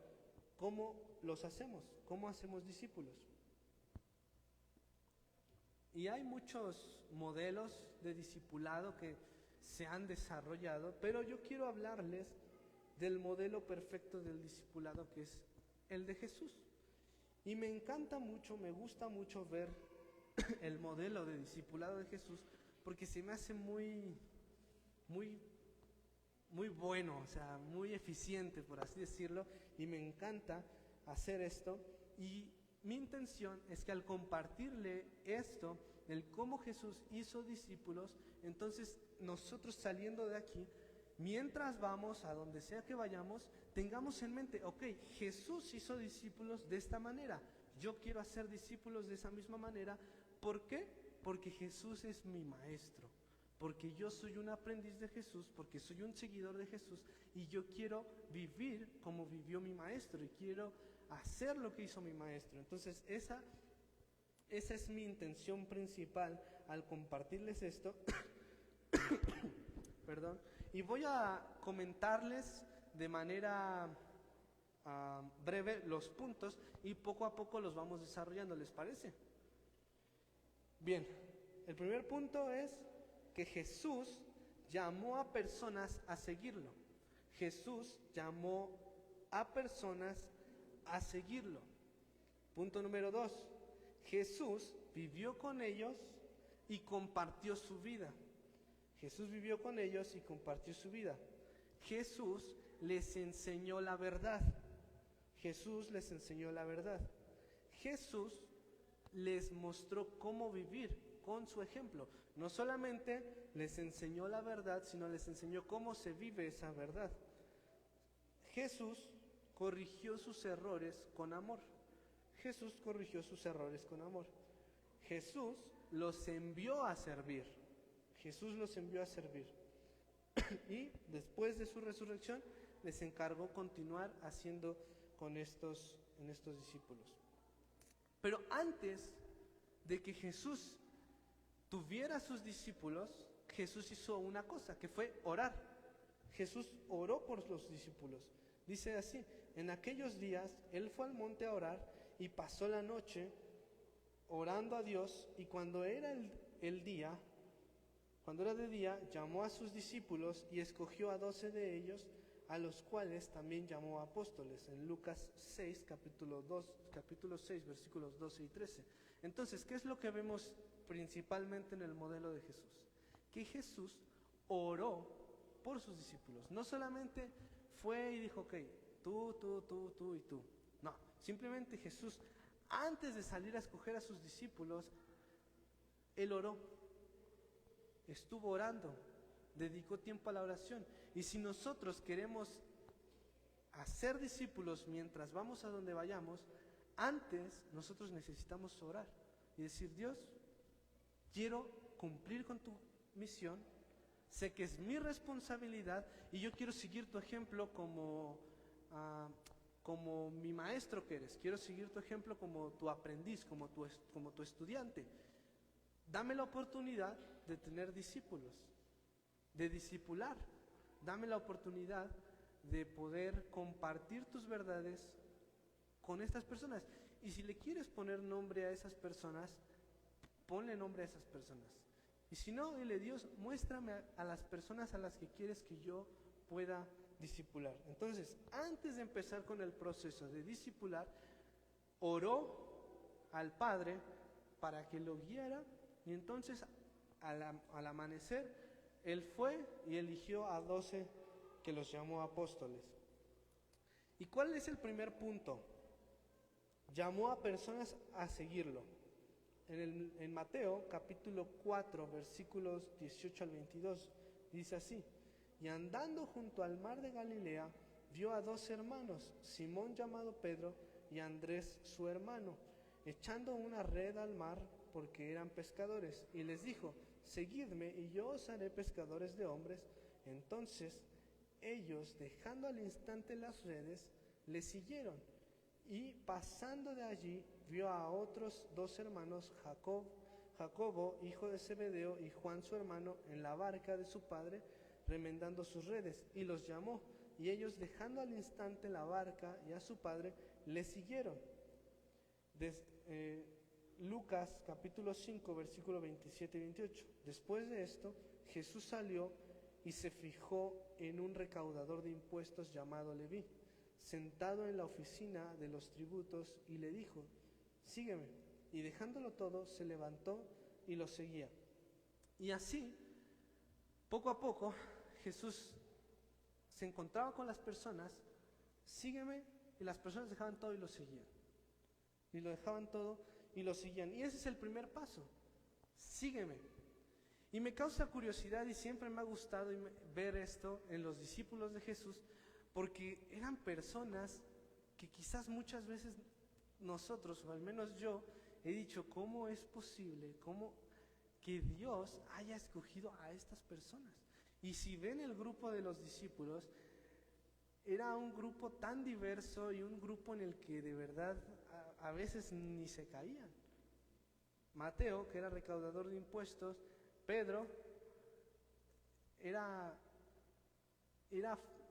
¿cómo los hacemos? ¿Cómo hacemos discípulos? Y hay muchos modelos de discipulado que se han desarrollado, pero yo quiero hablarles del modelo perfecto del discipulado, que es el de Jesús. Y me encanta mucho, me gusta mucho ver el modelo de discipulado de Jesús, porque se me hace muy bueno, o sea, muy eficiente, por así decirlo, y me encanta hacer esto. Y mi intención es que al compartirle esto, el cómo Jesús hizo discípulos, entonces nosotros saliendo de aquí, mientras vamos a donde sea que vayamos, tengamos en mente, ok, Jesús hizo discípulos de esta manera, yo quiero hacer discípulos de esa misma manera. ¿Por qué? Porque Jesús es mi maestro, porque yo soy un aprendiz de Jesús, porque soy un seguidor de Jesús, y yo quiero vivir como vivió mi maestro, y quiero hacer lo que hizo mi maestro. Entonces esa es mi intención principal al compartirles esto. Perdón. Y voy a comentarles de manera breve los puntos y poco a poco los vamos desarrollando, ¿les parece? Bien, el primer punto es que Jesús llamó a personas a seguirlo. Jesús llamó a personas a seguirlo. Punto número 2. Jesús vivió con ellos y compartió su vida. Jesús vivió con ellos y compartió su vida. Jesús les enseñó la verdad. Jesús les enseñó la verdad. Jesús les mostró cómo vivir con su ejemplo. No solamente les enseñó la verdad, sino les enseñó cómo se vive esa verdad. Jesús corrigió sus errores con amor. Jesús corrigió sus errores con amor. Jesús los envió a servir. Jesús los envió a servir. Y después de su resurrección les encargó continuar haciendo en estos discípulos. Pero antes de que Jesús tuviera sus discípulos, Jesús hizo una cosa, que fue orar. Jesús oró por los discípulos. Dice así: en aquellos días él fue al monte a orar y pasó la noche orando a Dios, y cuando era de día, llamó a sus discípulos y escogió a 12 de ellos, a los cuales también llamó apóstoles, en Lucas 6, capítulo 6, versículos 12 y 13. Entonces, ¿qué es lo que vemos principalmente en el modelo de Jesús? Que Jesús oró por sus discípulos. No solamente fue y dijo, ok, tú y tú. No, simplemente Jesús, antes de salir a escoger a sus discípulos, él oró. Estuvo orando, dedicó tiempo a la oración. Y si nosotros queremos hacer discípulos mientras vamos a donde vayamos, antes nosotros necesitamos orar y decir: Dios, quiero cumplir con tu misión, sé que es mi responsabilidad y yo quiero seguir tu ejemplo como mi maestro que eres. Quiero seguir tu ejemplo como tu aprendiz, como tu estudiante. Dame la oportunidad de tener discípulos, de discipular. Dame la oportunidad de poder compartir tus verdades con estas personas. Y si le quieres poner nombre a esas personas, ponle nombre a esas personas. Y si no, dile: Dios, muéstrame a las personas a las que quieres que yo pueda discipular. Entonces, antes de empezar con el proceso de discipular, oró al Padre para que lo guiara, y entonces al amanecer él fue y eligió a 12 que los llamó apóstoles. ¿Y cuál es el primer punto? Llamó a personas a seguirlo. En Mateo capítulo 4 versículos 18 al 22 dice así: y andando junto al mar de Galilea, vio a 2 hermanos, Simón llamado Pedro y Andrés su hermano, echando una red al mar porque eran pescadores, y les dijo: seguidme y yo os haré pescadores de hombres. Entonces ellos, dejando al instante las redes, le siguieron. Y pasando de allí, vio a otros 2 hermanos, Jacobo, hijo de Zebedeo, y Juan su hermano, en la barca de su padre, remendando sus redes, y los llamó. Y ellos, dejando al instante la barca y a su padre, le siguieron. Lucas capítulo 5, versículo 27 y 28. Después de esto, Jesús salió y se fijó en un recaudador de impuestos llamado Leví, sentado en la oficina de los tributos, y le dijo: sígueme. Y dejándolo todo, se levantó y lo seguía. Y así, poco a poco, Jesús se encontraba con las personas: sígueme, y las personas dejaban todo y lo seguían. Y lo dejaban todo y lo seguían. Y ese es el primer paso: sígueme. Y me causa curiosidad, y siempre me ha gustado ver esto en los discípulos de Jesús, porque eran personas que quizás muchas veces nosotros, o al menos yo, he dicho: ¿cómo es posible? ¿Cómo que Dios haya escogido a estas personas? Y si ven el grupo de los discípulos, era un grupo tan diverso y un grupo en el que de verdad a veces ni se caían. Mateo, que era recaudador de impuestos; Pedro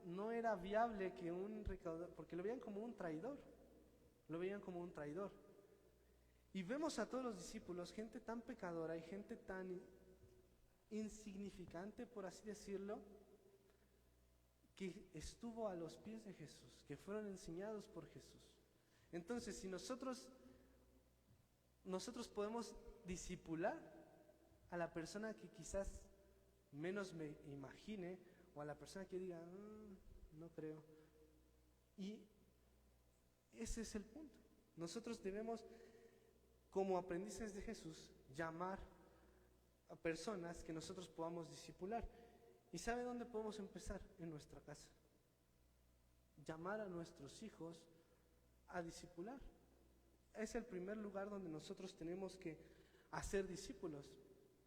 no era viable que un recaudador, porque lo veían como un traidor. Y vemos a todos los discípulos, gente tan pecadora y gente tan insignificante, por así decirlo, que estuvo a los pies de Jesús, que fueron enseñados por Jesús. Entonces, si nosotros podemos discipular a la persona que quizás menos me imagine, o a la persona que diga, no creo. Y ese es el punto. Nosotros debemos, como aprendices de Jesús, llamar a personas que nosotros podamos discipular. ¿Y sabe dónde podemos empezar? En nuestra casa. Llamar a nuestros hijos a discipular. Es el primer lugar donde nosotros tenemos que hacer discípulos,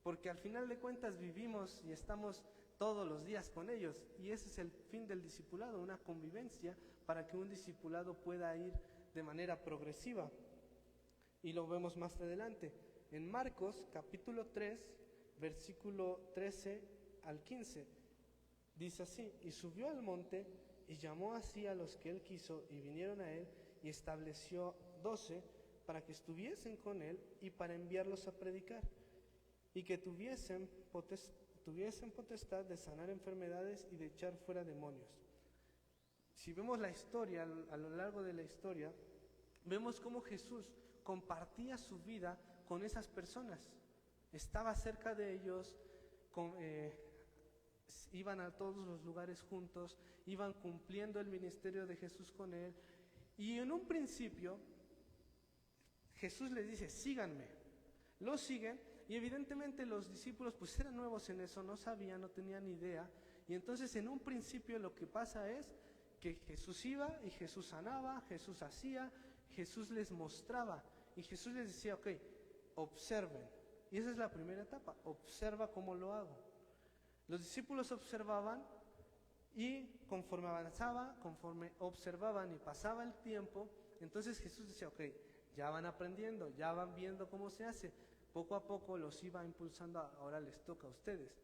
porque al final de cuentas vivimos y estamos todos los días con ellos, y ese es el fin del discipulado, una convivencia para que un discipulado pueda ir de manera progresiva. Y lo vemos más adelante. En Marcos capítulo 3, versículo 13 al 15, dice así: y subió al monte y llamó así a los que él quiso, y vinieron a él, y estableció 12 para que estuviesen con él y para enviarlos a predicar, y que tuviesen potestad de sanar enfermedades y de echar fuera demonios. Si vemos la historia, a lo largo de la historia, vemos cómo Jesús compartía su vida con esas personas. Estaba cerca de ellos, iban a todos los lugares juntos, iban cumpliendo el ministerio de Jesús con él. Y en un principio, Jesús les dice, síganme. Lo siguen, y evidentemente los discípulos pues eran nuevos en eso, no sabían, no tenían idea. Y entonces en un principio lo que pasa es que Jesús iba y Jesús sanaba, Jesús hacía, Jesús les mostraba. Y Jesús les decía, ok, observen. Y esa es la primera etapa, observa cómo lo hago. Los discípulos observaban, y conforme avanzaba, conforme observaban y pasaba el tiempo, entonces Jesús decía, ok, ya van aprendiendo, ya van viendo cómo se hace. Poco a poco los iba impulsando, ahora les toca a ustedes.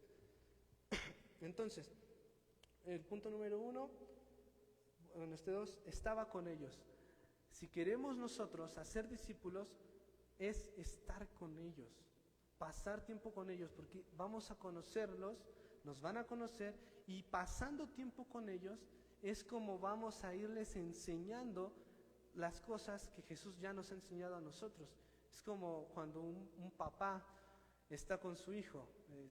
Entonces, el punto número 1, bueno, este 2, estaba con ellos. Si queremos nosotros hacer discípulos, es estar con ellos, pasar tiempo con ellos, porque vamos a conocerlos, nos van a conocer, y pasando tiempo con ellos es como vamos a irles enseñando las cosas que Jesús ya nos ha enseñado a nosotros. Es como cuando un papá está con su hijo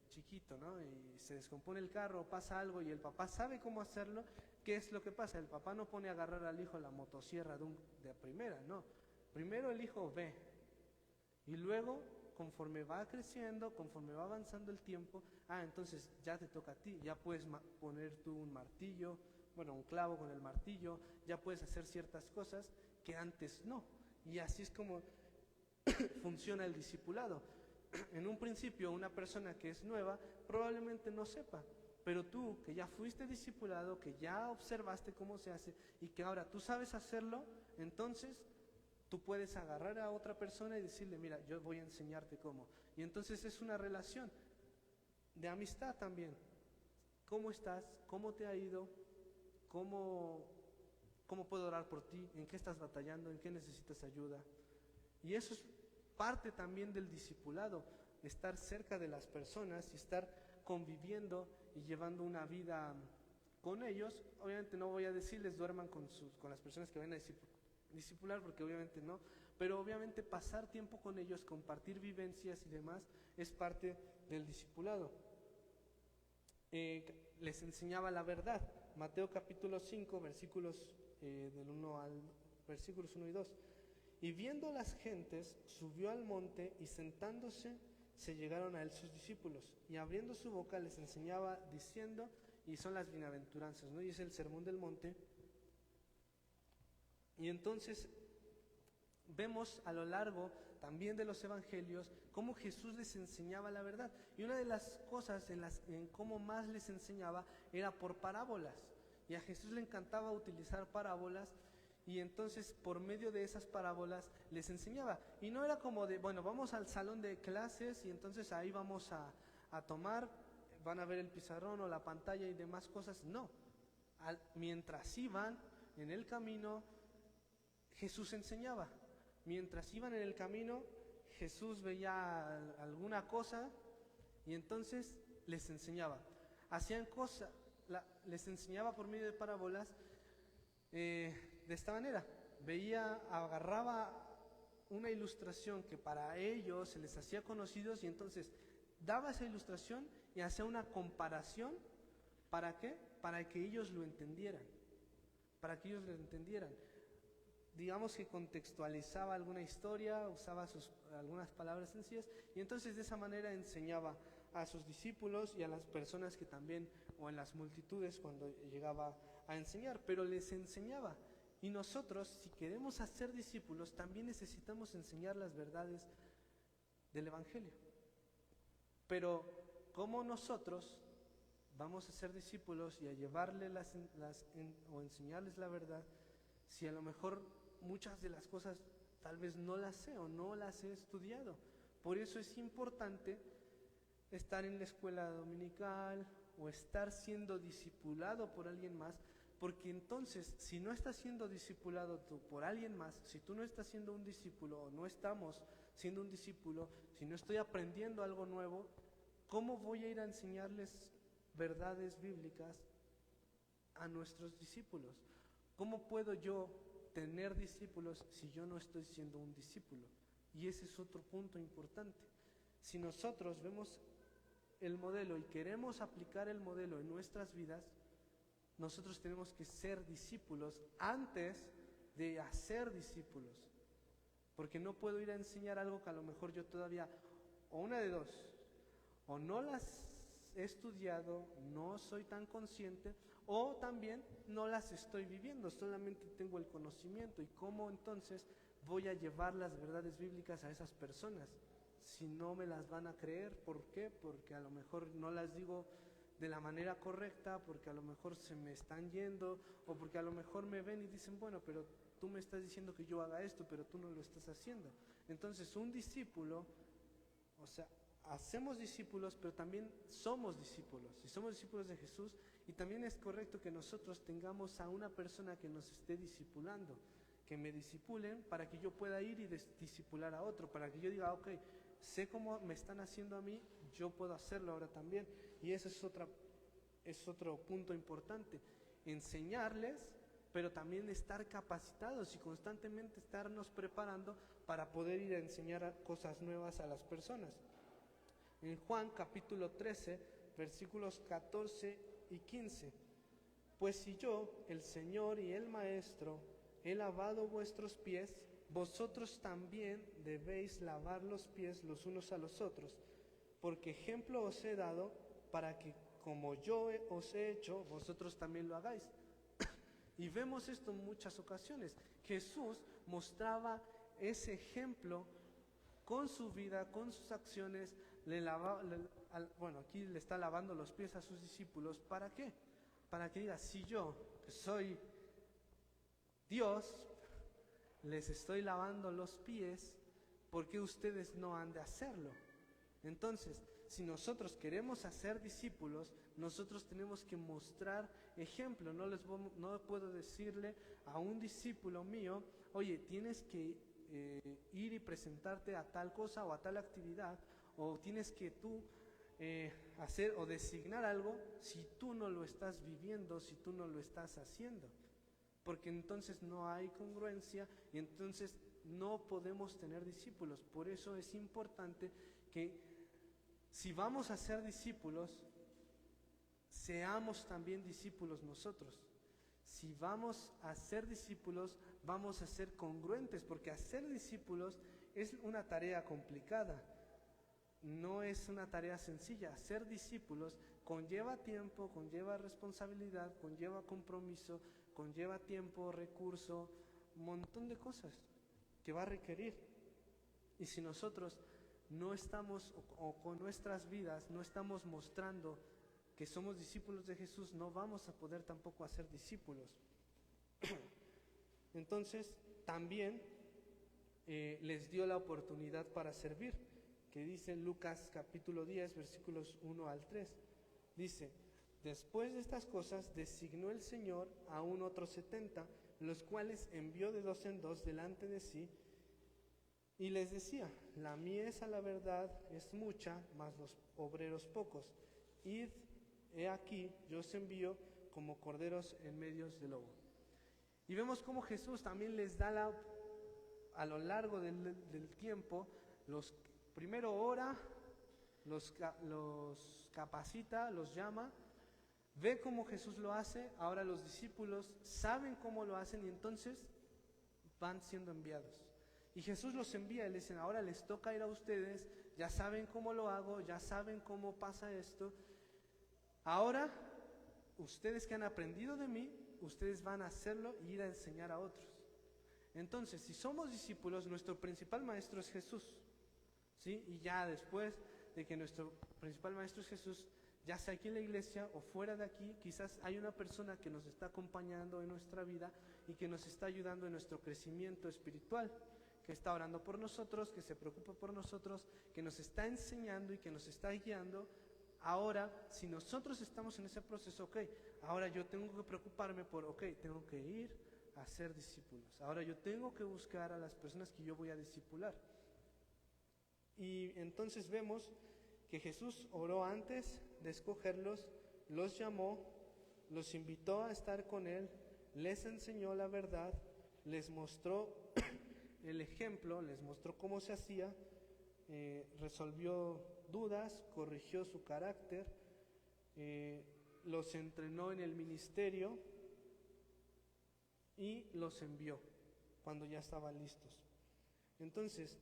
chiquito, ¿no? Y se descompone el carro, pasa algo y el papá sabe cómo hacerlo. ¿Qué es lo que pasa? El papá no pone a agarrar al hijo la motosierra de primera, no. Primero el hijo ve, y luego, conforme va creciendo, conforme va avanzando el tiempo, entonces ya te toca a ti, ya puedes poner tú un martillo, bueno, un clavo con el martillo, ya puedes hacer ciertas cosas que antes no. Y así es como funciona el discipulado. En un principio, una persona que es nueva probablemente no sepa, pero tú que ya fuiste discipulado, que ya observaste cómo se hace y que ahora tú sabes hacerlo, entonces tú puedes agarrar a otra persona y decirle, mira, yo voy a enseñarte cómo. Y entonces es una relación de amistad también. ¿Cómo estás? ¿Cómo te ha ido? ¿Cómo puedo orar por ti? ¿En qué estás batallando? ¿En qué necesitas ayuda? Y eso es parte también del discipulado, estar cerca de las personas y estar conviviendo y llevando una vida con ellos. Obviamente no voy a decirles duerman con las personas que vayan a discipular, porque obviamente no, pero obviamente pasar tiempo con ellos, compartir vivencias y demás, es parte del discipulado. Les enseñaba la verdad. Mateo capítulo 5, versículos 1 y 2. Y viendo las gentes, subió al monte, y sentándose, se llegaron a él sus discípulos, y abriendo su boca les enseñaba diciendo, y son las bienaventuranzas, ¿no? Y es el sermón del monte. Y entonces vemos a lo largo también de los evangelios cómo Jesús les enseñaba la verdad. Y una de las cosas en cómo más les enseñaba era por parábolas. Y a Jesús le encantaba utilizar parábolas, y entonces por medio de esas parábolas les enseñaba. Y no era como de, bueno, vamos al salón de clases y entonces ahí vamos a tomar, van a ver el pizarrón o la pantalla y demás cosas. No, mientras iban en el camino, Jesús enseñaba. Mientras iban en el camino, Jesús veía alguna cosa y entonces les enseñaba. Hacían cosas, les enseñaba por medio de parábolas de esta manera. Agarraba una ilustración que para ellos se les hacía conocidos y entonces daba esa ilustración y hacía una comparación. ¿Para qué? Para que ellos lo entendieran. Digamos que contextualizaba alguna historia, usaba algunas palabras sencillas y entonces de esa manera enseñaba a sus discípulos y a las personas que también, o en las multitudes cuando llegaba a enseñar, pero les enseñaba. Y nosotros, si queremos hacer discípulos, también necesitamos enseñar las verdades del Evangelio. Pero, ¿cómo nosotros vamos a ser discípulos y a llevarle o enseñarles la verdad si a lo mejor muchas de las cosas tal vez no las sé o no las he estudiado? Por eso es importante estar en la escuela dominical o estar siendo discipulado por alguien más, porque entonces si no estás siendo discipulado tú por alguien más, si tú no estás siendo un discípulo o no estamos siendo un discípulo, si no estoy aprendiendo algo nuevo, ¿cómo voy a ir a enseñarles verdades bíblicas a nuestros discípulos? ¿Cómo puedo yo tener discípulos si yo no estoy siendo un discípulo? Y ese es otro punto importante. Si nosotros vemos el modelo y queremos aplicar el modelo en nuestras vidas, nosotros tenemos que ser discípulos antes de hacer discípulos. Porque no puedo ir a enseñar algo que a lo mejor yo todavía, o una de dos, o no las he estudiado, no soy tan consciente, o también no las estoy viviendo, solamente tengo el conocimiento. ¿Y cómo entonces voy a llevar las verdades bíblicas a esas personas si no me las van a creer? ¿Por qué? Porque a lo mejor no las digo de la manera correcta, porque a lo mejor se me están yendo, o porque a lo mejor me ven y dicen, bueno, pero tú me estás diciendo que yo haga esto, pero tú no lo estás haciendo. Entonces un discípulo, o sea, hacemos discípulos, pero también somos discípulos, y somos discípulos de Jesús, y también es correcto que nosotros tengamos a una persona que nos esté discipulando, que me discipulen para que yo pueda ir y discipular a otro, para que yo diga, ok, sé cómo me están haciendo a mí, yo puedo hacerlo ahora también. Y ese es otro punto importante, enseñarles, pero también estar capacitados y constantemente estarnos preparando para poder ir a enseñar cosas nuevas a las personas. En Juan capítulo 13, versículos 14 y 15, pues si yo, el Señor y el Maestro, he lavado vuestros pies, vosotros también debéis lavar los pies los unos a los otros, porque ejemplo os he dado para que como yo os he hecho, vosotros también lo hagáis. Y vemos esto en muchas ocasiones. Jesús mostraba ese ejemplo con su vida, con sus acciones. Aquí le está lavando los pies a sus discípulos. ¿Para qué? Para que diga, si yo, que soy Dios, les estoy lavando los pies, ¿por qué ustedes no han de hacerlo? Entonces, si nosotros queremos hacer discípulos, nosotros tenemos que mostrar ejemplo. No puedo decirle a un discípulo mío, oye, tienes que ir y presentarte a tal cosa o a tal actividad, o tienes que tú hacer o designar algo si tú no lo estás viviendo, si tú no lo estás haciendo. Porque entonces no hay congruencia y entonces no podemos tener discípulos. Por eso es importante que si vamos a ser discípulos, seamos también discípulos nosotros. Si vamos a ser discípulos, vamos a ser congruentes, porque hacer discípulos es una tarea complicada, no es una tarea sencilla. Ser discípulos conlleva tiempo, conlleva responsabilidad, conlleva compromiso, conlleva tiempo, recurso, un montón de cosas que va a requerir. Y si nosotros no estamos, o con nuestras vidas, no estamos mostrando que somos discípulos de Jesús, no vamos a poder tampoco hacer discípulos. Entonces, también les dio la oportunidad para servir, que dice en Lucas capítulo 10, versículos 1 al 3. Dice, después de estas cosas, designó el Señor aún otros 70, los cuales envió de 2 en 2 delante de sí, y les decía, la mies a la verdad es mucha, mas los obreros pocos. Id he aquí, yo os envío como corderos en medios de lobo. Y vemos cómo Jesús también les da a lo largo del tiempo, primero ora, los capacita, los llama, ve cómo Jesús lo hace, ahora los discípulos saben cómo lo hacen y entonces van siendo enviados. Y Jesús los envía y les dicen, ahora les toca ir a ustedes, ya saben cómo lo hago, ya saben cómo pasa esto. Ahora, ustedes que han aprendido de mí, ustedes van a hacerlo y ir a enseñar a otros. Entonces, si somos discípulos, nuestro principal maestro es Jesús, ¿sí? Y ya después de que nuestro principal maestro es Jesús, ya sea aquí en la iglesia o fuera de aquí, quizás hay una persona que nos está acompañando en nuestra vida y que nos está ayudando en nuestro crecimiento espiritual, que está orando por nosotros, que se preocupa por nosotros, que nos está enseñando y que nos está guiando. Ahora, si nosotros estamos en ese proceso, ok, ahora yo tengo que preocuparme tengo que ir a ser discípulos. Ahora yo tengo que buscar a las personas que yo voy a discipular. Y entonces vemos que Jesús oró antes de escogerlos, los llamó, los invitó a estar con Él, les enseñó la verdad, les mostró el ejemplo, les mostró cómo se hacía, resolvió dudas, corrigió su carácter, los entrenó en el ministerio y los envió cuando ya estaban listos. Entonces,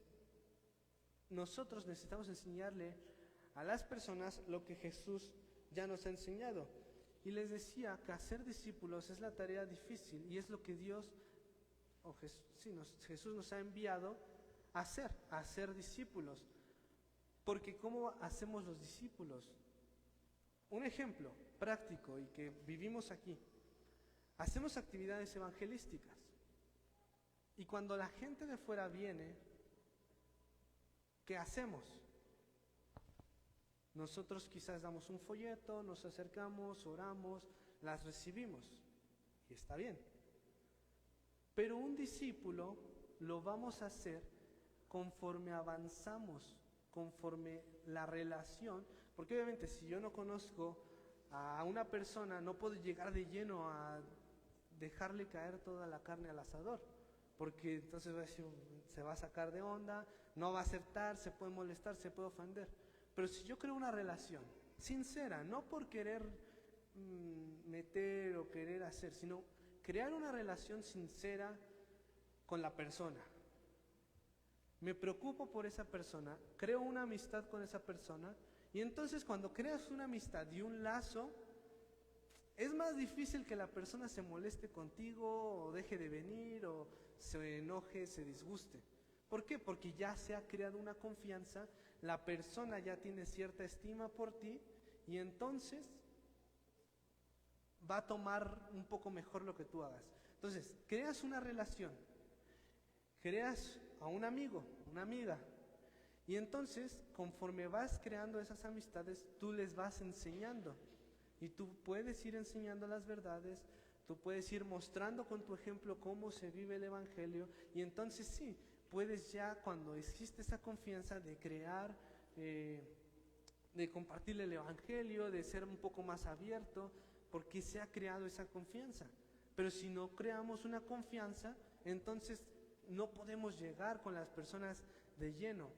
nosotros necesitamos enseñarle a las personas lo que Jesús ya nos ha enseñado. Y les decía que hacer discípulos es la tarea difícil y es lo que Jesús nos ha enviado a hacer discípulos. Porque ¿cómo hacemos los discípulos? Un ejemplo práctico y que vivimos aquí. Hacemos actividades evangelísticas. Y cuando la gente de fuera viene, ¿qué hacemos? Nosotros quizás damos un folleto, nos acercamos, oramos, las recibimos. Y está bien. Pero un discípulo lo vamos a hacer conforme avanzamos, conforme la relación, porque obviamente si yo no conozco a una persona, no puedo llegar de lleno a dejarle caer toda la carne al asador, porque entonces va a decir, se va a sacar de onda, no va a aceptar, se puede molestar, se puede ofender. Pero si yo creo una relación sincera, no por querer meter o querer hacer, sino crear una relación sincera con la persona. Me preocupo por esa persona, creo una amistad con esa persona, y entonces cuando creas una amistad y un lazo, es más difícil que la persona se moleste contigo o deje de venir o se enoje, se disguste. ¿Por qué? Porque ya se ha creado una confianza, la persona ya tiene cierta estima por ti y entonces va a tomar un poco mejor lo que tú hagas. Entonces, creas una relación, creas a un amigo, una amiga, y entonces, conforme vas creando esas amistades, tú les vas enseñando. Y tú puedes ir enseñando las verdades, tú puedes ir mostrando con tu ejemplo cómo se vive el Evangelio, y entonces sí, puedes ya cuando existe esa confianza de crear, de compartir el Evangelio, de ser un poco más abierto, porque se ha creado esa confianza. Pero si no creamos una confianza, entonces no podemos llegar con las personas de lleno,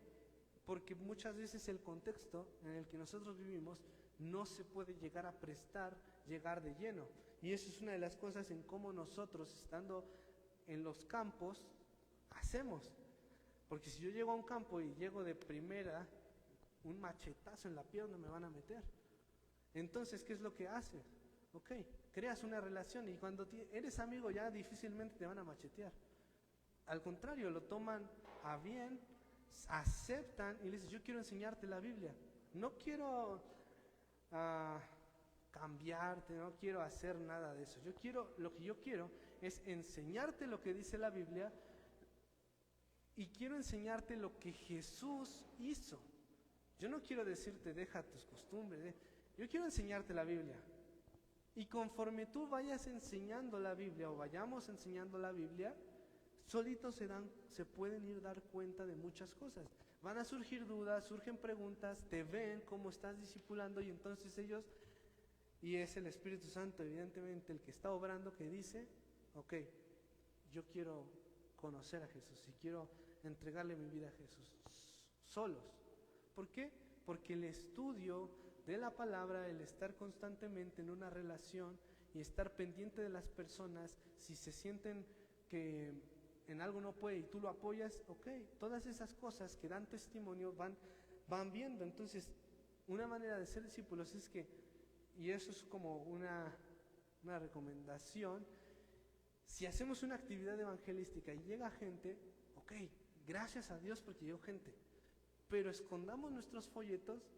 porque muchas veces el contexto en el que nosotros vivimos no se puede llegar a prestar, llegar de lleno. Y eso es una de las cosas en cómo nosotros, estando en los campos, hacemos. Porque si yo llego a un campo y llego de primera, un machetazo en la pierna me van a meter. Entonces, ¿qué es lo que haces? Ok, creas una relación y cuando eres amigo ya difícilmente te van a machetear. Al contrario, lo toman a bien, aceptan y le dicen, yo quiero enseñarte la Biblia. No quiero cambiarte, no quiero hacer nada de eso. Lo que yo quiero es enseñarte lo que dice la Biblia y quiero enseñarte lo que Jesús hizo. Yo no quiero decirte deja tus costumbres, yo quiero enseñarte la Biblia. Y conforme tú vayas enseñando la Biblia o vayamos enseñando la Biblia, solitos se pueden ir dar cuenta de muchas cosas. Van a surgir dudas, surgen preguntas, te ven cómo estás discipulando y entonces ellos Y es el Espíritu Santo, evidentemente, el que está obrando, que dice, ok, yo quiero conocer a Jesús y quiero entregarle mi vida a Jesús. Solos. ¿Por qué? Porque el estudio de la palabra, el estar constantemente en una relación y estar pendiente de las personas, si se sienten que en algo no puede y tú lo apoyas, ok, todas esas cosas que dan testimonio van viendo. Entonces, una manera de ser discípulos es que, y eso es como una recomendación, si hacemos una actividad evangelística y llega gente, ok, gracias a Dios porque llegó gente, pero escondamos nuestros folletos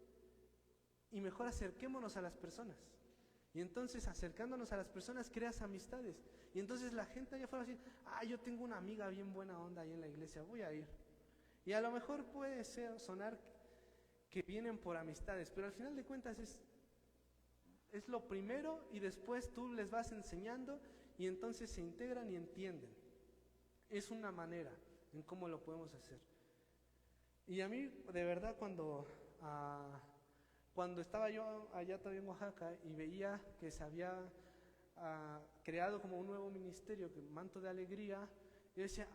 y mejor acerquémonos a las personas. Y entonces, acercándonos a las personas, creas amistades. Y entonces la gente allá afuera va a decir, yo tengo una amiga bien buena onda ahí en la iglesia, voy a ir. Y a lo mejor puede sonar que vienen por amistades, pero al final de cuentas es lo primero, y después tú les vas enseñando y entonces se integran y entienden. Es una manera en cómo lo podemos hacer. Y a mí, de verdad, cuando estaba yo allá todavía en Oaxaca y veía que se había creado como un nuevo ministerio, que Manto de Alegría, yo decía,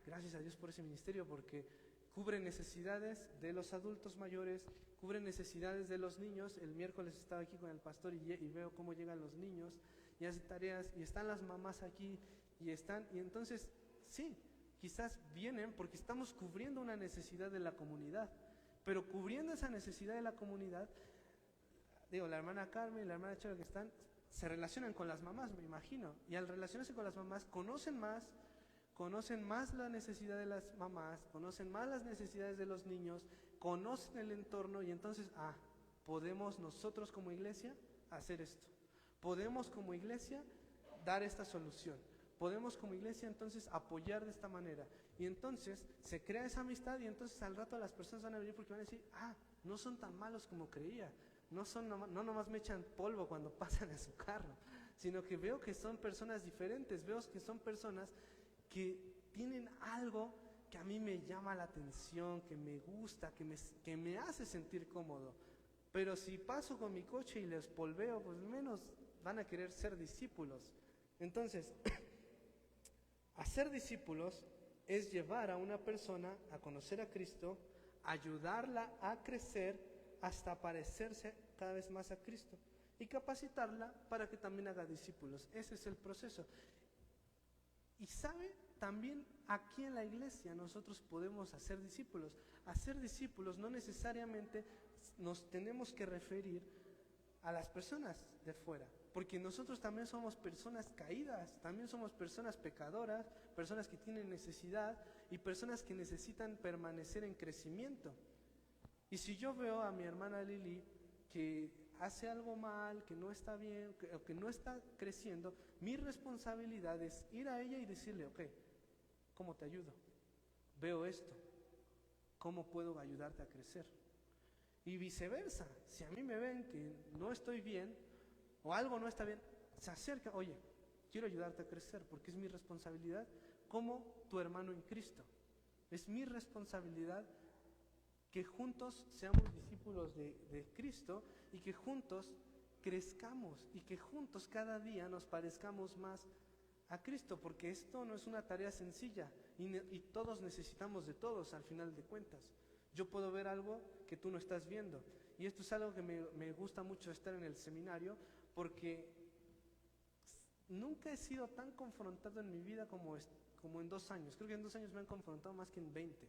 gracias a Dios por ese ministerio, porque cubre necesidades de los adultos mayores, cubre necesidades de los niños. El miércoles estaba aquí con el pastor y veo cómo llegan los niños y hacen tareas, y están las mamás aquí, y entonces, sí, quizás vienen porque estamos cubriendo una necesidad de la comunidad, pero cubriendo esa necesidad de la comunidad, la hermana Carmen y la hermana Chava se relacionan con las mamás, me imagino, y al relacionarse con las mamás conocen más la necesidad de las mamás, conocen más las necesidades de los niños, conocen el entorno, y entonces, podemos nosotros como iglesia hacer esto, podemos como iglesia dar esta solución, podemos como iglesia entonces apoyar de esta manera, y entonces se crea esa amistad, y entonces al rato las personas van a venir porque van a decir, no son tan malos como creía, no nomás me echan polvo cuando pasan a su carro, sino que veo que son personas diferentes, veo que son personas que tienen algo que a mí me llama la atención, que me gusta, que me hace sentir cómodo. Pero si paso con mi coche y les polveo, pues menos van a querer ser discípulos. Entonces, hacer discípulos es llevar a una persona a conocer a Cristo, ayudarla a crecer hasta parecerse cada vez más a Cristo y capacitarla para que también haga discípulos. Ese es el proceso. Y sabe, también aquí en la iglesia nosotros podemos hacer discípulos. Hacer discípulos no necesariamente nos tenemos que referir a las personas de fuera, porque nosotros también somos personas caídas, también somos personas pecadoras, personas que tienen necesidad y personas que necesitan permanecer en crecimiento. Y si yo veo a mi hermana Lili que hace algo mal, que no está bien, que no está creciendo, mi responsabilidad es ir a ella y decirle, ok, ¿cómo te ayudo? Veo esto, ¿cómo puedo ayudarte a crecer? Y viceversa, si a mí me ven que no estoy bien o algo no está bien, se acerca, oye, quiero ayudarte a crecer porque es mi responsabilidad como tu hermano en Cristo. Es mi responsabilidad que juntos seamos discípulos de Cristo y que juntos crezcamos y que juntos cada día nos parezcamos más a Cristo, porque esto no es una tarea sencilla y todos necesitamos de todos al final de cuentas. Yo puedo ver algo que tú no estás viendo, y esto es algo que me gusta mucho estar en el seminario, porque nunca he sido tan confrontado en mi vida como en 2 años. Creo que en 2 años me han confrontado más que en 20.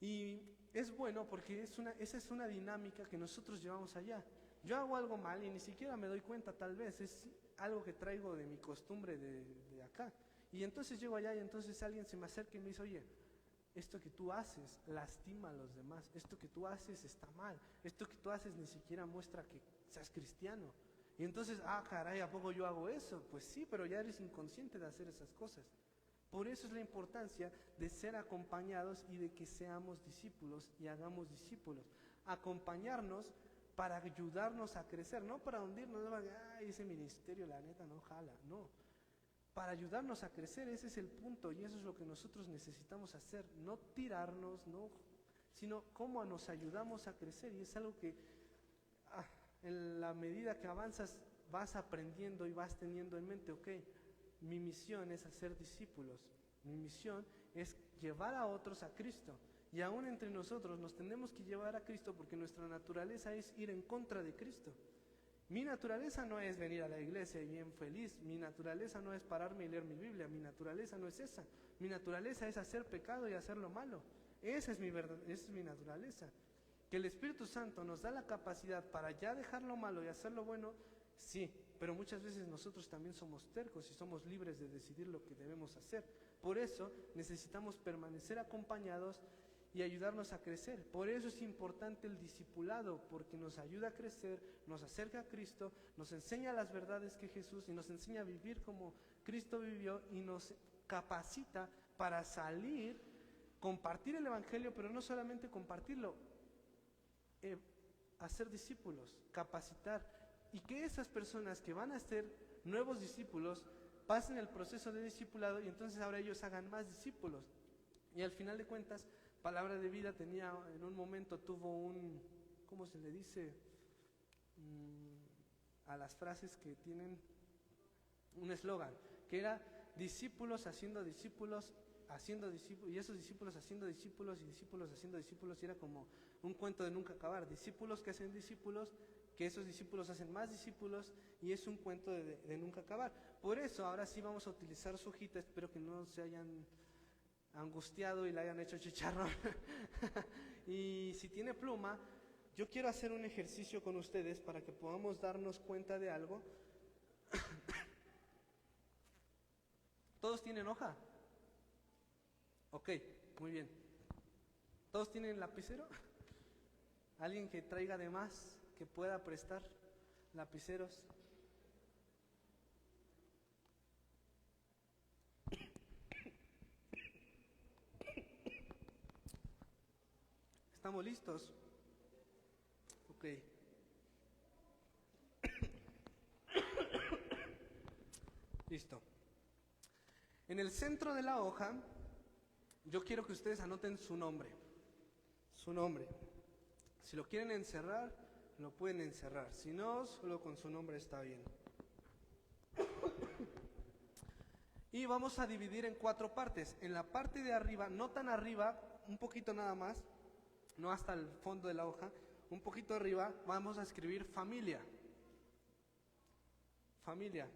Y es bueno porque esa es una dinámica que nosotros llevamos allá. Yo hago algo mal y ni siquiera me doy cuenta, tal vez, es algo que traigo de mi costumbre de acá. Y entonces llego allá y entonces alguien se me acerca y me dice, oye, esto que tú haces lastima a los demás, esto que tú haces está mal, esto que tú haces ni siquiera muestra que seas cristiano. Y entonces, caray, ¿a poco yo hago eso? Pues sí, pero ya eres inconsciente de hacer esas cosas. Por eso es la importancia de ser acompañados y de que seamos discípulos y hagamos discípulos. Acompañarnos para ayudarnos a crecer, no para hundirnos, ese ministerio la neta no jala, no. Para ayudarnos a crecer, ese es el punto y eso es lo que nosotros necesitamos hacer, no tirarnos, no, sino cómo nos ayudamos a crecer. Y es algo que en la medida que avanzas, vas aprendiendo y vas teniendo en mente, ok, mi misión es hacer discípulos, mi misión es llevar a otros a Cristo. Y aún entre nosotros nos tenemos que llevar a Cristo porque nuestra naturaleza es ir en contra de Cristo. Mi naturaleza no es venir a la iglesia y bien feliz, mi naturaleza no es pararme y leer mi Biblia, mi naturaleza no es esa. Mi naturaleza es hacer pecado y hacer lo malo. Esa es mi naturaleza. Que el Espíritu Santo nos da la capacidad para ya dejar lo malo y hacer lo bueno, sí, pero muchas veces nosotros también somos tercos y somos libres de decidir lo que debemos hacer. Por eso necesitamos permanecer acompañados y ayudarnos a crecer. Por eso es importante el discipulado, porque nos ayuda a crecer, nos acerca a Cristo, nos enseña las verdades que Jesús y nos enseña a vivir como Cristo vivió y nos capacita para salir, compartir el Evangelio, pero no solamente compartirlo, hacer discípulos, capacitar, y que esas personas que van a ser nuevos discípulos pasen el proceso de discipulado y entonces ahora ellos hagan más discípulos. Y al final de cuentas, Palabra de Vida tenía, en un momento tuvo un, ¿cómo se le dice? A las frases que tienen un eslogan, que era discípulos haciendo discípulos, y esos discípulos haciendo discípulos y discípulos haciendo discípulos, y era como un cuento de nunca acabar, discípulos que hacen discípulos, que esos discípulos hacen más discípulos, y es un cuento de nunca acabar. Por eso ahora sí vamos a utilizar su hojita, espero que no se hayan angustiado y la hayan hecho chicharrón. Y si tiene pluma, yo quiero hacer un ejercicio con ustedes para que podamos darnos cuenta de algo. ¿Todos tienen hoja? Ok, muy bien. ¿Todos tienen lapicero? ¿Alguien que traiga de más, que pueda prestar lapiceros? ¿Estamos listos? Ok. Listo. En el centro de la hoja, yo quiero que ustedes anoten su nombre. Su nombre. Si lo quieren encerrar, lo pueden encerrar. Si no, solo con su nombre está bien. Y vamos a dividir en 4 partes. En la parte de arriba, no tan arriba, un poquito nada más, no hasta el fondo de la hoja, un poquito arriba, vamos a escribir familia. Familia.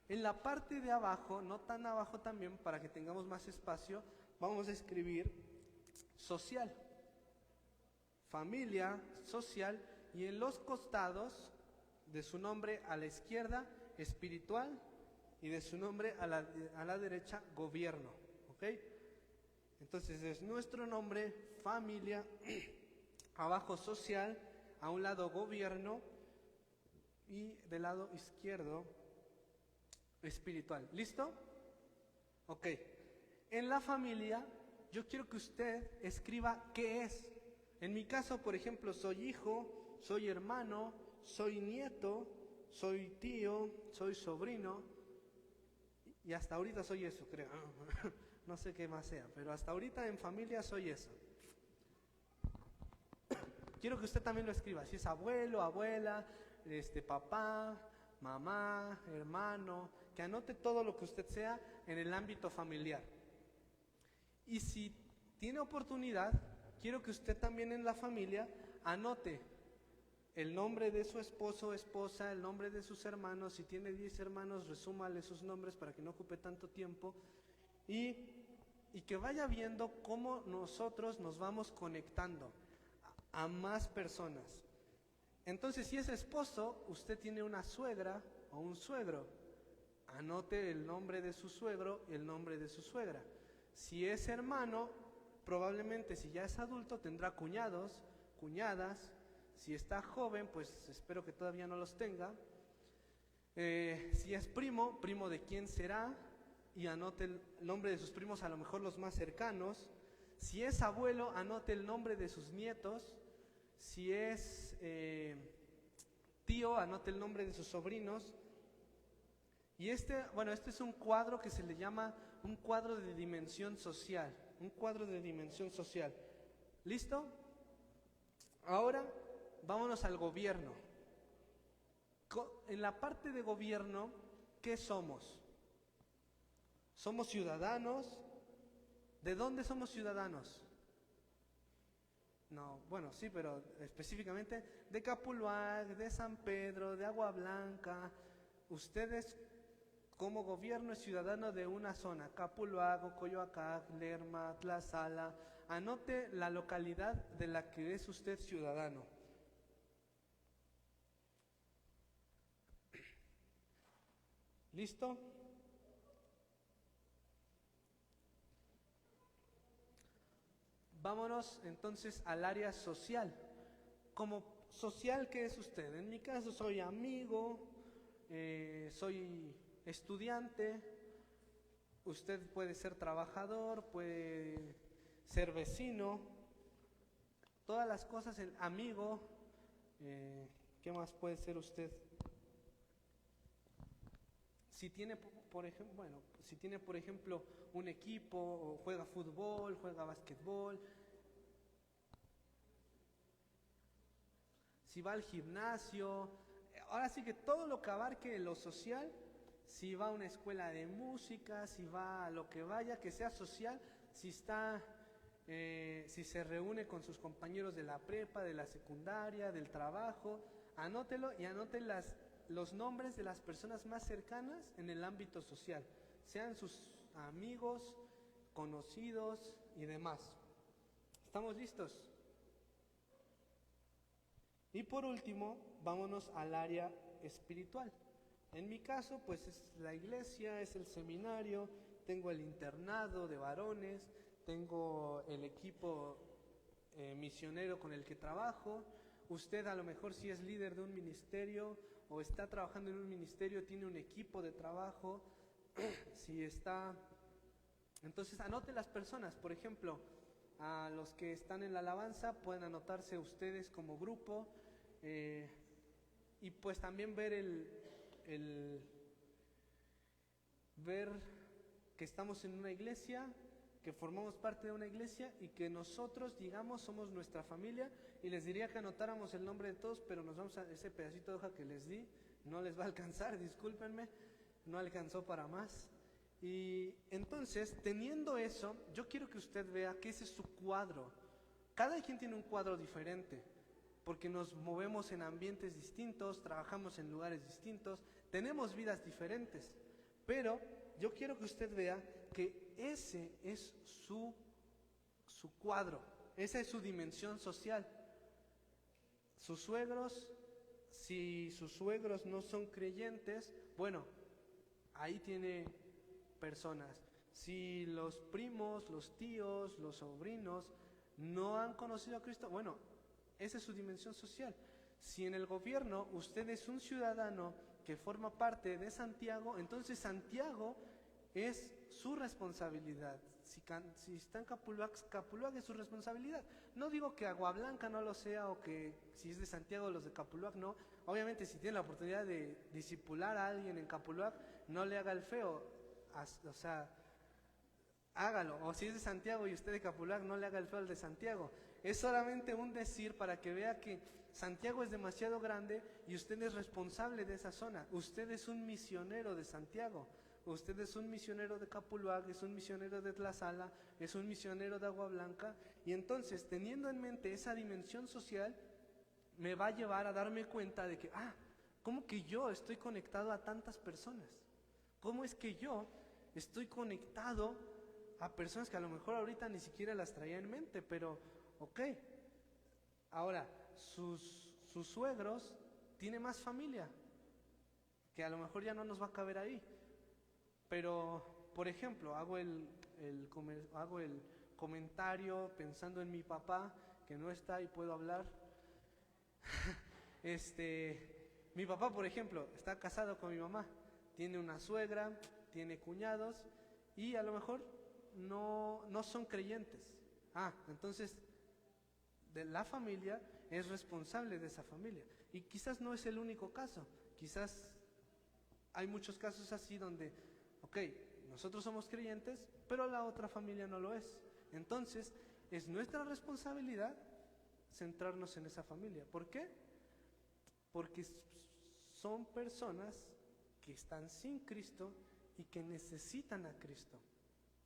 En la parte de abajo, no tan abajo también, para que tengamos más espacio, vamos a escribir social. Familia, social, y en los costados de su nombre a la izquierda, espiritual, y de su nombre a la derecha, gobierno. ¿Ok? Entonces es nuestro nombre, familia, abajo social, a un lado gobierno y del lado izquierdo espiritual. ¿Listo? Ok. En la familia, yo quiero que usted escriba qué es. En mi caso, por ejemplo, soy hijo, soy hermano, soy nieto, soy tío, soy sobrino, y hasta ahorita soy eso, creo. No sé qué más sea, pero hasta ahorita en familia soy eso. Quiero que usted también lo escriba, si es abuelo, abuela, papá, mamá, hermano, que anote todo lo que usted sea en el ámbito familiar. Y si tiene oportunidad, quiero que usted también en la familia anote el nombre de su esposo o esposa, el nombre de sus hermanos. Si tiene 10 hermanos, resúmale sus nombres para que no ocupe tanto tiempo. Y que vaya viendo cómo nosotros nos vamos conectando a más personas. Entonces, si es esposo, usted tiene una suegra o un suegro, anote el nombre de su suegro y el nombre de su suegra. Si es hermano, probablemente si ya es adulto tendrá cuñados, cuñadas. Si está joven, pues espero que todavía no los tenga. Si es primo, primo de quién será, y anote el nombre de sus primos, a lo mejor los más cercanos. Si es abuelo, anote el nombre de sus nietos. Si es tío, anote el nombre de sus sobrinos. Y este es un cuadro que se le llama un cuadro de dimensión social. Un cuadro de dimensión social. ¿Listo? Ahora, vámonos al gobierno. En la parte de gobierno, ¿qué somos? ¿Somos ciudadanos? ¿De dónde somos ciudadanos? No, bueno, sí, pero específicamente de Capuluac, de San Pedro, de Agua Blanca. Ustedes como gobierno es ciudadano de una zona, Capuluac, Coyoacán, Lerma, Tlaxcala. Anote la localidad de la que es usted ciudadano. ¿Listo? Vámonos entonces al área social. Como social, ¿qué es usted? En mi caso soy amigo, soy estudiante, usted puede ser trabajador, puede ser vecino, todas las cosas, el amigo, ¿qué más puede ser usted? Si tiene, por ejemplo, un equipo, o juega fútbol, juega básquetbol, si va al gimnasio, ahora sí que todo lo que abarque lo social, si va a una escuela de música, si va a lo que vaya, que sea social, si se reúne con sus compañeros de la prepa, de la secundaria, del trabajo, anótelo y anote los nombres de las personas más cercanas en el ámbito social, sean sus amigos, conocidos y demás. ¿Estamos listos? Y por último, vámonos al área espiritual. En mi caso, pues es la iglesia, es el seminario, tengo el internado de varones, tengo el equipo misionero con el que trabajo. Usted a lo mejor si es líder de un ministerio o está trabajando en un ministerio, tiene un equipo de trabajo. Entonces anote las personas, por ejemplo, a los que están en la alabanza pueden anotarse ustedes como grupo, y pues también ver que estamos en una iglesia, que formamos parte de una iglesia y que nosotros, digamos, somos nuestra familia. Y les diría que anotáramos el nombre de todos, pero nos vamos a ese pedacito de hoja que les di, no les va a alcanzar, discúlpenme, no alcanzó para más. Y entonces, teniendo eso, yo quiero que usted vea que ese es su cuadro. Cada quien tiene un cuadro diferente, porque nos movemos en ambientes distintos, trabajamos en lugares distintos, tenemos vidas diferentes. Pero yo quiero que usted vea que ese es su cuadro, esa es su dimensión social. Sus suegros, si sus suegros no son creyentes, bueno, ahí tiene personas. Si los primos, los tíos, los sobrinos no han conocido a Cristo, bueno, esa es su dimensión social. Si en el gobierno usted es un ciudadano que forma parte de Santiago, entonces Santiago es su responsabilidad. Si está en Capuluac, Capuluac es su responsabilidad. No digo que Agua Blanca no lo sea, o que si es de Santiago los de Capuluac no. Obviamente si tiene la oportunidad de discipular a alguien en Capuluac, no le haga el feo, o sea, hágalo. O si es de Santiago y usted de Capuluac, no le haga el feo al de Santiago. Es solamente un decir para que vea que Santiago es demasiado grande y usted es responsable de esa zona. Usted es un misionero de Santiago. Usted es un misionero de Capuluac, es un misionero de Tlaxcala, es un misionero de Agua Blanca. Y entonces, teniendo en mente esa dimensión social, me va a llevar a darme cuenta de que, ¿cómo que yo estoy conectado a tantas personas? ¿Cómo es que yo estoy conectado a personas que a lo mejor ahorita ni siquiera las traía en mente? Pero, ok, ahora, sus suegros tienen más familia, que a lo mejor ya no nos va a caber ahí. Pero, por ejemplo, hago el comentario pensando en mi papá, que no está y puedo hablar. Mi papá, por ejemplo, está casado con mi mamá, tiene una suegra, tiene cuñados y a lo mejor no son creyentes. Entonces, de la familia es responsable de esa familia. Y quizás no es el único caso, quizás hay muchos casos así donde, ok, nosotros somos creyentes, pero la otra familia no lo es. Entonces, es nuestra responsabilidad centrarnos en esa familia. ¿Por qué? Porque son personas que están sin Cristo y que necesitan a Cristo.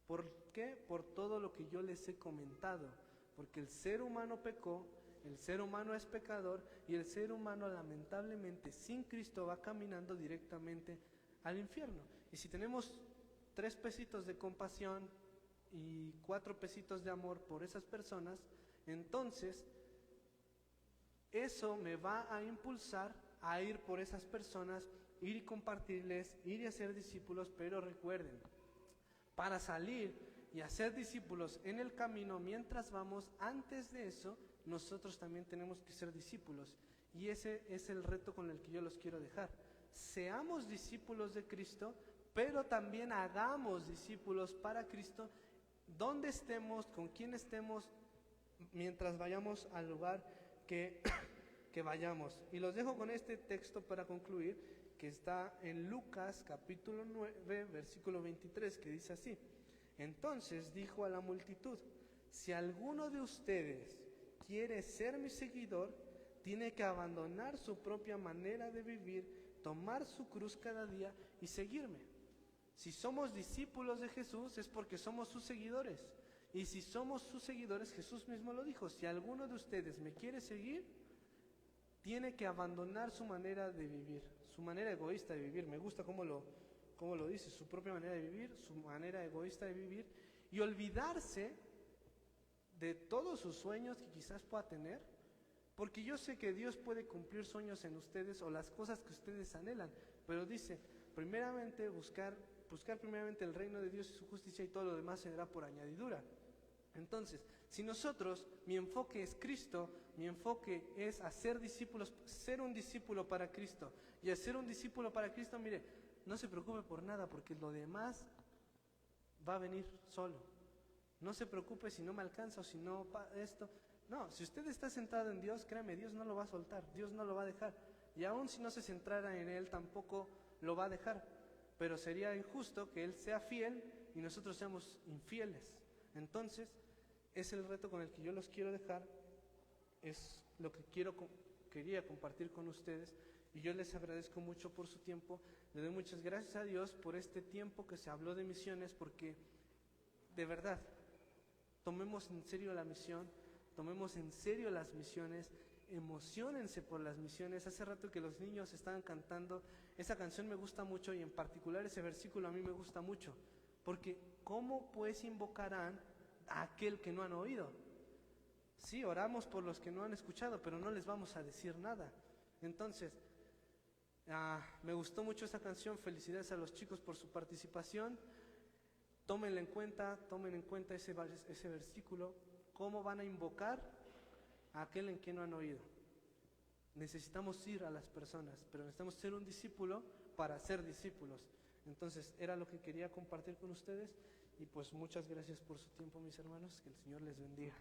¿Por qué? Por todo lo que yo les he comentado. Porque el ser humano pecó, el ser humano es pecador y el ser humano lamentablemente sin Cristo va caminando directamente al infierno. Y si tenemos 3 pesitos de compasión y 4 pesitos de amor por esas personas, entonces eso me va a impulsar a ir por esas personas, ir y compartirles, ir y hacer discípulos. Pero recuerden, para salir y hacer discípulos en el camino mientras vamos, antes de eso, nosotros también tenemos que ser discípulos. Y ese es el reto con el que yo los quiero dejar. Seamos discípulos de Cristo, pero también hagamos discípulos para Cristo, donde estemos, con quien estemos, mientras vayamos al lugar que vayamos. Y los dejo con este texto para concluir, que está en Lucas capítulo 9, versículo 23, que dice así: entonces dijo a la multitud, si alguno de ustedes quiere ser mi seguidor, tiene que abandonar su propia manera de vivir, tomar su cruz cada día y seguirme. Si somos discípulos de Jesús es porque somos sus seguidores. Y si somos sus seguidores, Jesús mismo lo dijo, si alguno de ustedes me quiere seguir, tiene que abandonar su manera de vivir, su manera egoísta de vivir. Me gusta cómo lo dice, su propia manera de vivir, su manera egoísta de vivir, y olvidarse de todos sus sueños que quizás pueda tener, porque yo sé que Dios puede cumplir sueños en ustedes o las cosas que ustedes anhelan, pero dice, primeramente buscar primeramente el reino de Dios y su justicia, y todo lo demás se dará por añadidura. Entonces, si nosotros, mi enfoque es Cristo, mi enfoque es hacer discípulos, ser un discípulo para Cristo, y hacer un discípulo para Cristo, mire, no se preocupe por nada, porque lo demás va a venir solo. No se preocupe si no me alcanza o si no esto. No, si usted está centrado en Dios, créame, Dios no lo va a soltar, Dios no lo va a dejar. Y aun si no se centrara en Él, tampoco lo va a dejar. Pero sería injusto que Él sea fiel y nosotros seamos infieles. Entonces, es el reto con el que yo los quiero dejar, es lo que quería compartir con ustedes, y yo les agradezco mucho por su tiempo. Le doy muchas gracias a Dios por este tiempo que se habló de misiones, porque de verdad, tomemos en serio la misión, tomemos en serio las misiones, emociónense por las misiones. Hace rato que los niños estaban cantando, esa canción me gusta mucho, y en particular ese versículo a mí me gusta mucho, porque ¿cómo pues invocarán a aquel que no han oído? Sí, oramos por los que no han escuchado, pero no les vamos a decir nada. Entonces, me gustó mucho esa canción. Felicidades a los chicos por su participación. Tomen en cuenta ese versículo. ¿Cómo van a invocar a aquel en quien no han oído? Necesitamos ir a las personas, pero necesitamos ser un discípulo para ser discípulos. Entonces, era lo que quería compartir con ustedes. Y pues muchas gracias por su tiempo, mis hermanos. Que el Señor les bendiga.